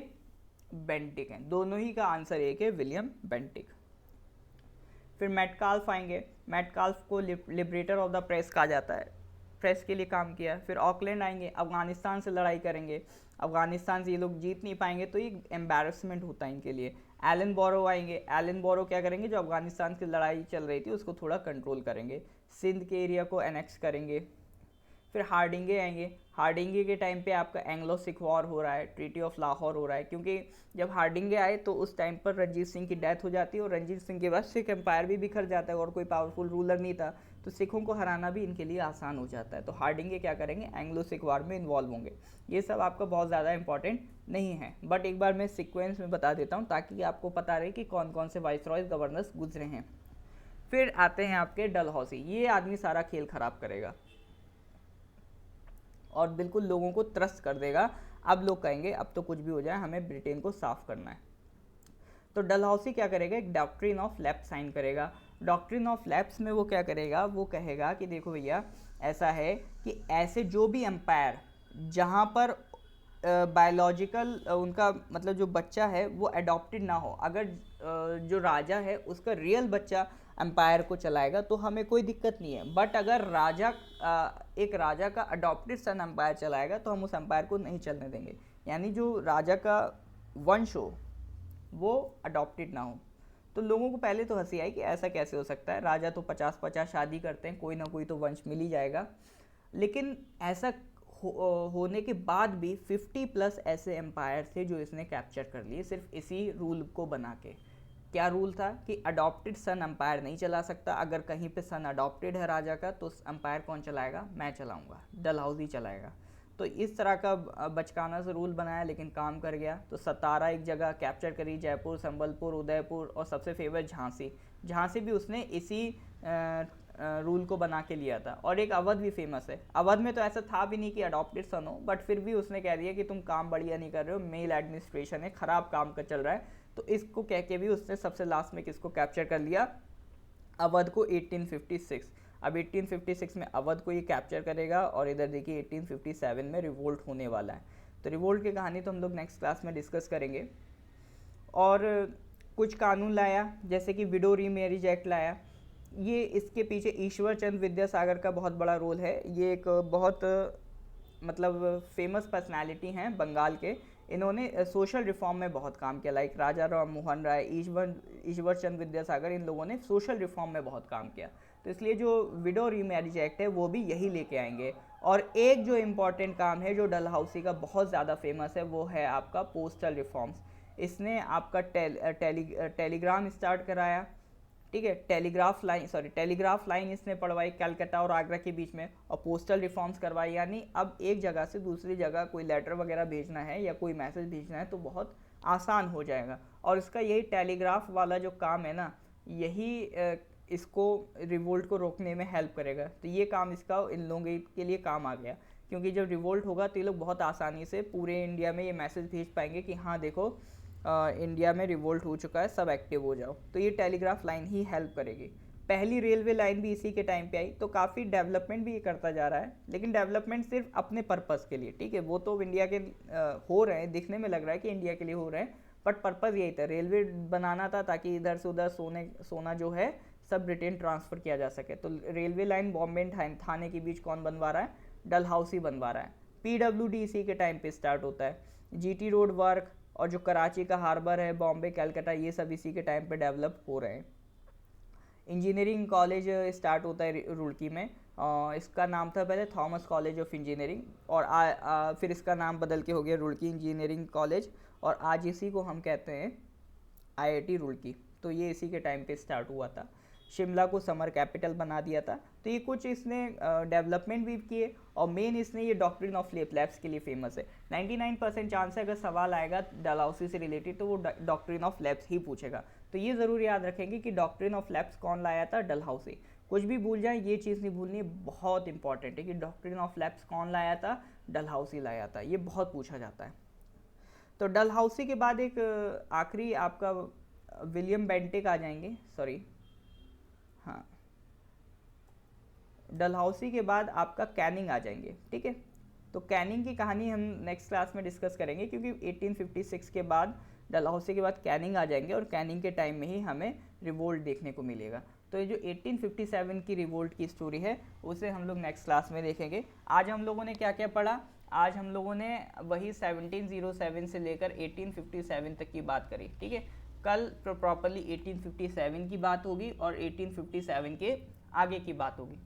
बेंटिक हैं, दोनों ही का आंसर एक है, विलियम बेंटिक। फिर मेटकाल्फ आएंगे, मेटकाल्फ को लिबरेटर ऑफ द प्रेस कहा जाता है, प्रेस के लिए काम किया। फिर ऑकलैंड आएंगे, अफगानिस्तान से लड़ाई करेंगे, अफगानिस्तान से ये लोग जीत नहीं पाएंगे तो ये एम्बेरसमेंट होता है इनके लिए। एलन बोरो आएंगे, एलन बोरो क्या करेंगे, जो अफगानिस्तान की लड़ाई चल रही थी उसको थोड़ा कंट्रोल करेंगे, सिंध के एरिया को एनेक्स करेंगे। फिर हार्डिंगे आएंगे, हार्डिंगे के टाइम पे आपका एंग्लो सिख वॉर हो रहा है, ट्रीटी ऑफ लाहौर हो रहा है, क्योंकि जब हार्डिंगे आए तो उस टाइम पर रंजीत सिंह की डेथ हो जाती है और रंजीत सिंह के बाद सिख एम्पायर भी बिखर जाता है और कोई पावरफुल रूलर नहीं था, तो सिखों को हराना भी इनके लिए आसान हो जाता है। तो हार्डिंगे क्या करेंगे, एंग्लो सिख वॉर में इन्वॉल्व होंगे। ये सब आपका बहुत ज़्यादा इंपॉर्टेंट नहीं है, बट एक बार मैं सिक्वेंस में बता देता हूँ ताकि आपको पता रहे कि कौन कौन से वाइसरॉयज गवर्नर्स गुजरे हैं। फिर आते हैं आपके डलहौसी, ये आदमी सारा खेल खराब करेगा और बिल्कुल लोगों को त्रस्त कर देगा। अब लोग कहेंगे अब तो कुछ भी हो जाए, हमें ब्रिटेन को साफ करना है। तो डलहौसी क्या करेगा, एक डॉक्ट्रिन ऑफ लैप्स साइन करेगा। डॉक्ट्रिन ऑफ लैप्स में वो क्या करेगा, वो कहेगा कि देखो भैया ऐसा है कि ऐसे जो भी एम्पायर जहाँ पर बायोलॉजिकल उनका मतलब जो बच्चा है वो अडॉप्टेड ना हो, अगर जो राजा है उसका रियल बच्चा एम्पायर को चलाएगा तो हमें कोई दिक्कत नहीं है, बट अगर राजा एक राजा का अडॉप्टेड सन एम्पायर चलाएगा तो हम उस एम्पायर को नहीं चलने देंगे। यानी जो राजा का वंश हो वो अडॉप्टेड ना हो। तो लोगों को पहले तो हंसी आई कि ऐसा कैसे हो सकता है, राजा तो 50-50 शादी करते हैं, कोई ना कोई तो वंश मिल ही जाएगा। लेकिन ऐसा होने के बाद भी 50+ ऐसे एम्पायर थे जो इसने कैप्चर कर लिए सिर्फ इसी रूल को बना के। क्या रूल था कि अडॉप्टेड सन एम्पायर नहीं चला सकता, अगर कहीं पे सन अडॉप्टेड है राजा का तो एम्पायर कौन चलाएगा, मैं चलाऊंगा, डलहौजी चलाएगा। तो इस तरह का बचकाना से रूल बनाया लेकिन काम कर गया। तो सतारा एक जगह कैप्चर करी, जयपुर, संबलपुर, उदयपुर और सबसे फेवरेट झांसी, झांसी भी उसने इसी रूल को बना के लिया था। और एक अवध भी फेमस है, अवध में तो ऐसा था भी नहीं कि अडॉप्टेड सन हो, बट फिर भी उसने कह दिया कि तुम काम बढ़िया नहीं कर रहे हो, मेल एडमिनिस्ट्रेशन है, खराब काम का चल रहा है, तो इसको कह के भी उसने सबसे लास्ट में किसको कैप्चर कर लिया, अवध को 1856। अब 1856 में अवध को ये कैप्चर करेगा और इधर देखिए 1857 में रिवोल्ट होने वाला है। तो रिवोल्ट की कहानी तो हम लोग नेक्स्ट क्लास में डिस्कस करेंगे। और कुछ कानून लाया जैसे कि विडो रीमैरिज एक्ट लाया, ये इसके पीछे ईश्वर चंद्र विद्यासागर का बहुत बड़ा रोल है। ये एक बहुत मतलब फेमस पर्सनालिटी हैं बंगाल के, इन्होंने सोशल रिफॉर्म में बहुत काम किया, लाइक राजा राम मोहन राय, ईश्वर चंद्र विद्यासागर, इन लोगों ने सोशल रिफॉर्म में बहुत काम किया। तो इसलिए जो विडो रीमैरिज एक्ट है वो भी यही लेके आएंगे। और एक जो इम्पॉर्टेंट काम है जो डलहौसी का बहुत ज़्यादा फेमस है वो है आपका पोस्टल रिफॉर्म्स। इसने आपका टेलीग्राम स्टार्ट कराया, ठीक है, टेलीग्राफ लाइन इसने पढ़वाई कलकत्ता और आगरा के बीच में, और पोस्टल रिफॉर्म्स करवाई, यानी अब एक जगह से दूसरी जगह कोई लेटर वगैरह भेजना है या कोई मैसेज भेजना है तो बहुत आसान हो जाएगा। और इसका यही टेलीग्राफ वाला जो काम है ना, यही इसको रिवोल्ट को रोकने में हेल्प करेगा। तो ये काम इसका इन लोगों के लिए काम आ गया, क्योंकि जब रिवोल्ट होगा तो ये लोग बहुत आसानी से पूरे इंडिया में ये मैसेज भेज पाएंगे कि हाँ देखो इंडिया में रिवोल्ट हो चुका है, सब एक्टिव हो जाओ। तो ये टेलीग्राफ लाइन ही हेल्प करेगी। पहली रेलवे लाइन भी इसी के टाइम पे आई, तो काफ़ी डेवलपमेंट भी ये करता जा रहा है, लेकिन डेवलपमेंट सिर्फ अपने पर्पज़ के लिए, ठीक है, वो तो इंडिया के हो रहे हैं, दिखने में लग रहा है कि इंडिया के लिए हो रहे हैं, बट पर्पज़ यही था, रेलवे बनाना था ताकि इधर से उधर सोना जो है सब ब्रिटेन ट्रांसफ़र किया जा सके। तो रेलवे लाइन बॉम्बे थाने के बीच कौन बनवा रहा है, डलहौसी बनवा रहा है। PWD इसी के टाइम पे स्टार्ट होता है। GT रोड वर्क और जो कराची का हार्बर है, बॉम्बे, कलकत्ता, ये सब इसी के टाइम पे डेवलप हो रहे हैं। इंजीनियरिंग कॉलेज स्टार्ट होता है रुड़की में, इसका नाम था पहले थॉमस कॉलेज ऑफ इंजीनियरिंग, और फिर इसका नाम बदल के हो गया रुड़की इंजीनियरिंग कॉलेज, और आज इसी को हम कहते हैं IIT रुड़की। तो ये इसी के टाइम पे स्टार्ट हुआ था। शिमला को समर कैपिटल बना दिया था। तो ये कुछ इसने डेवलपमेंट भी किए, और मेन इसने ये डॉक्ट्रिन ऑफ लैप्स के लिए फेमस है। 99% चांस है अगर सवाल आएगा डलहौसी से रिलेटेड तो वो डॉक्ट्रिन ऑफ लैप्स ही पूछेगा। तो ये ज़रूर याद रखेंगे कि डॉक्ट्रिन ऑफ लैप्स कौन लाया था, डलहौसी। कुछ भी भूल जाए ये चीज़ नहीं भूलनी, बहुत इंपॉर्टेंट है कि डॉक्ट्रिन ऑफ लैप्स कौन लाया था, डलहौसी लाया था, ये बहुत पूछा जाता है। तो डलहौसी के बाद एक आखिरी आपका विलियम बेंटिक आ जाएंगे, सॉरी हाँ, डलहौसी के बाद आपका कैनिंग आ जाएंगे, ठीक है। तो कैनिंग की कहानी हम नेक्स्ट क्लास में डिस्कस करेंगे, क्योंकि 1856 के बाद डलहौसी के बाद कैनिंग आ जाएंगे और कैनिंग के टाइम में ही हमें रिवोल्ट देखने को मिलेगा। तो ये जो 1857 की रिवोल्ट की स्टोरी है उसे हम लोग नेक्स्ट क्लास में देखेंगे। आज हम लोगों ने क्या क्या पढ़ा? आज हम लोगों ने वही 1707 से लेकर 1857 तक की बात करी, ठीक है। कल प्रॉपरली 1857 की बात होगी और 1857 के आगे की बात होगी।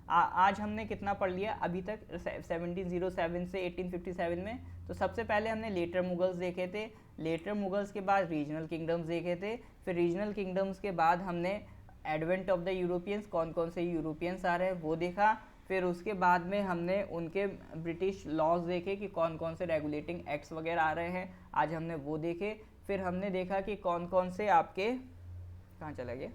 आज हमने कितना पढ़ लिया अभी तक 1707 से 1857 में? तो सबसे पहले हमने लेटर मुगल्स देखे थे, लेटर मुगल्स के बाद रीजनल किंगडम्स देखे थे, फिर रीजनल किंगडम्स के बाद हमने एडवेंट ऑफ द यूरोपियंस, कौन कौन से यूरोपियंस आ रहे हैं वो देखा, फिर उसके बाद में हमने उनके ब्रिटिश लॉज देखे कि कौन कौन से रेगुलेटिंग एक्ट्स वगैरह आ रहे हैं, आज हमने वो देखे। फिर हमने देखा कि कौन कौन से आपके कहाँ चला गया,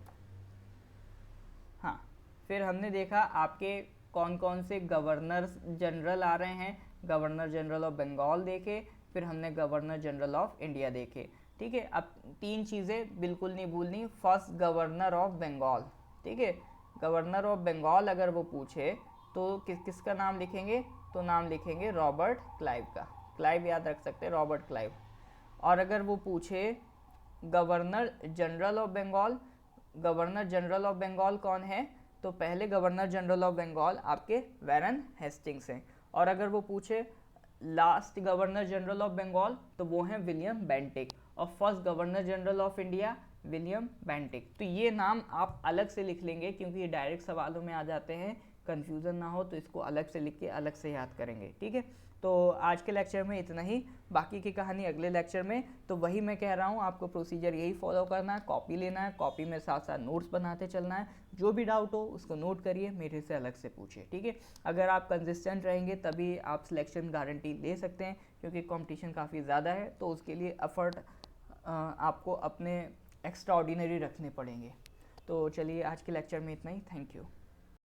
हाँ, फिर हमने देखा आपके कौन कौन से गवर्नर जनरल आ रहे हैं, गवर्नर जनरल ऑफ बंगाल देखे, फिर हमने गवर्नर जनरल ऑफ इंडिया देखे, ठीक है। अब तीन चीज़ें बिल्कुल नहीं भूलनी। फर्स्ट गवर्नर ऑफ बंगाल, ठीक है, गवर्नर ऑफ बंगाल अगर वो पूछे तो किसका नाम लिखेंगे? तो नाम लिखेंगे रॉबर्ट क्लाइव का, क्लाइव याद रख सकते हैं, रॉबर्ट क्लाइव। और अगर वो पूछे governor general of Bengal, governor general of Bengal कौन है? तो पहले गवर्नर जनरल ऑफ बंगाल आपके वैरन हेस्टिंग्स हैं। और अगर वो पूछे last governor general of Bengal तो वो हैं विलियम बेंटिक। और first governor general of India William Bentinck. तो ये नाम आप अलग से लिख लेंगे क्योंकि ये डायरेक्ट सवालों में आ जाते हैं, कन्फ्यूज़न ना हो तो इसको अलग से लिख के अलग से याद करेंगे, ठीक है। तो आज के लेक्चर में इतना ही, बाकी की कहानी अगले लेक्चर में। तो वही मैं कह रहा हूँ, आपको प्रोसीजर यही फॉलो करना है, कॉपी लेना है, कॉपी में साथ साथ नोट्स बनाते चलना है, जो भी डाउट हो उसको नोट करिए, मेरे से अलग से पूछिए, ठीक है। अगर आप कंसिस्टेंट रहेंगे तभी आप सिलेक्शन गारंटी ले सकते हैं, क्योंकि कंपटीशन काफ़ी ज़्यादा है, तो उसके लिए एफर्ट आपको अपने एक्स्ट्रा ऑर्डिनरी रखने पड़ेंगे। तो चलिए आज के लेक्चर में इतना ही, थैंक यू।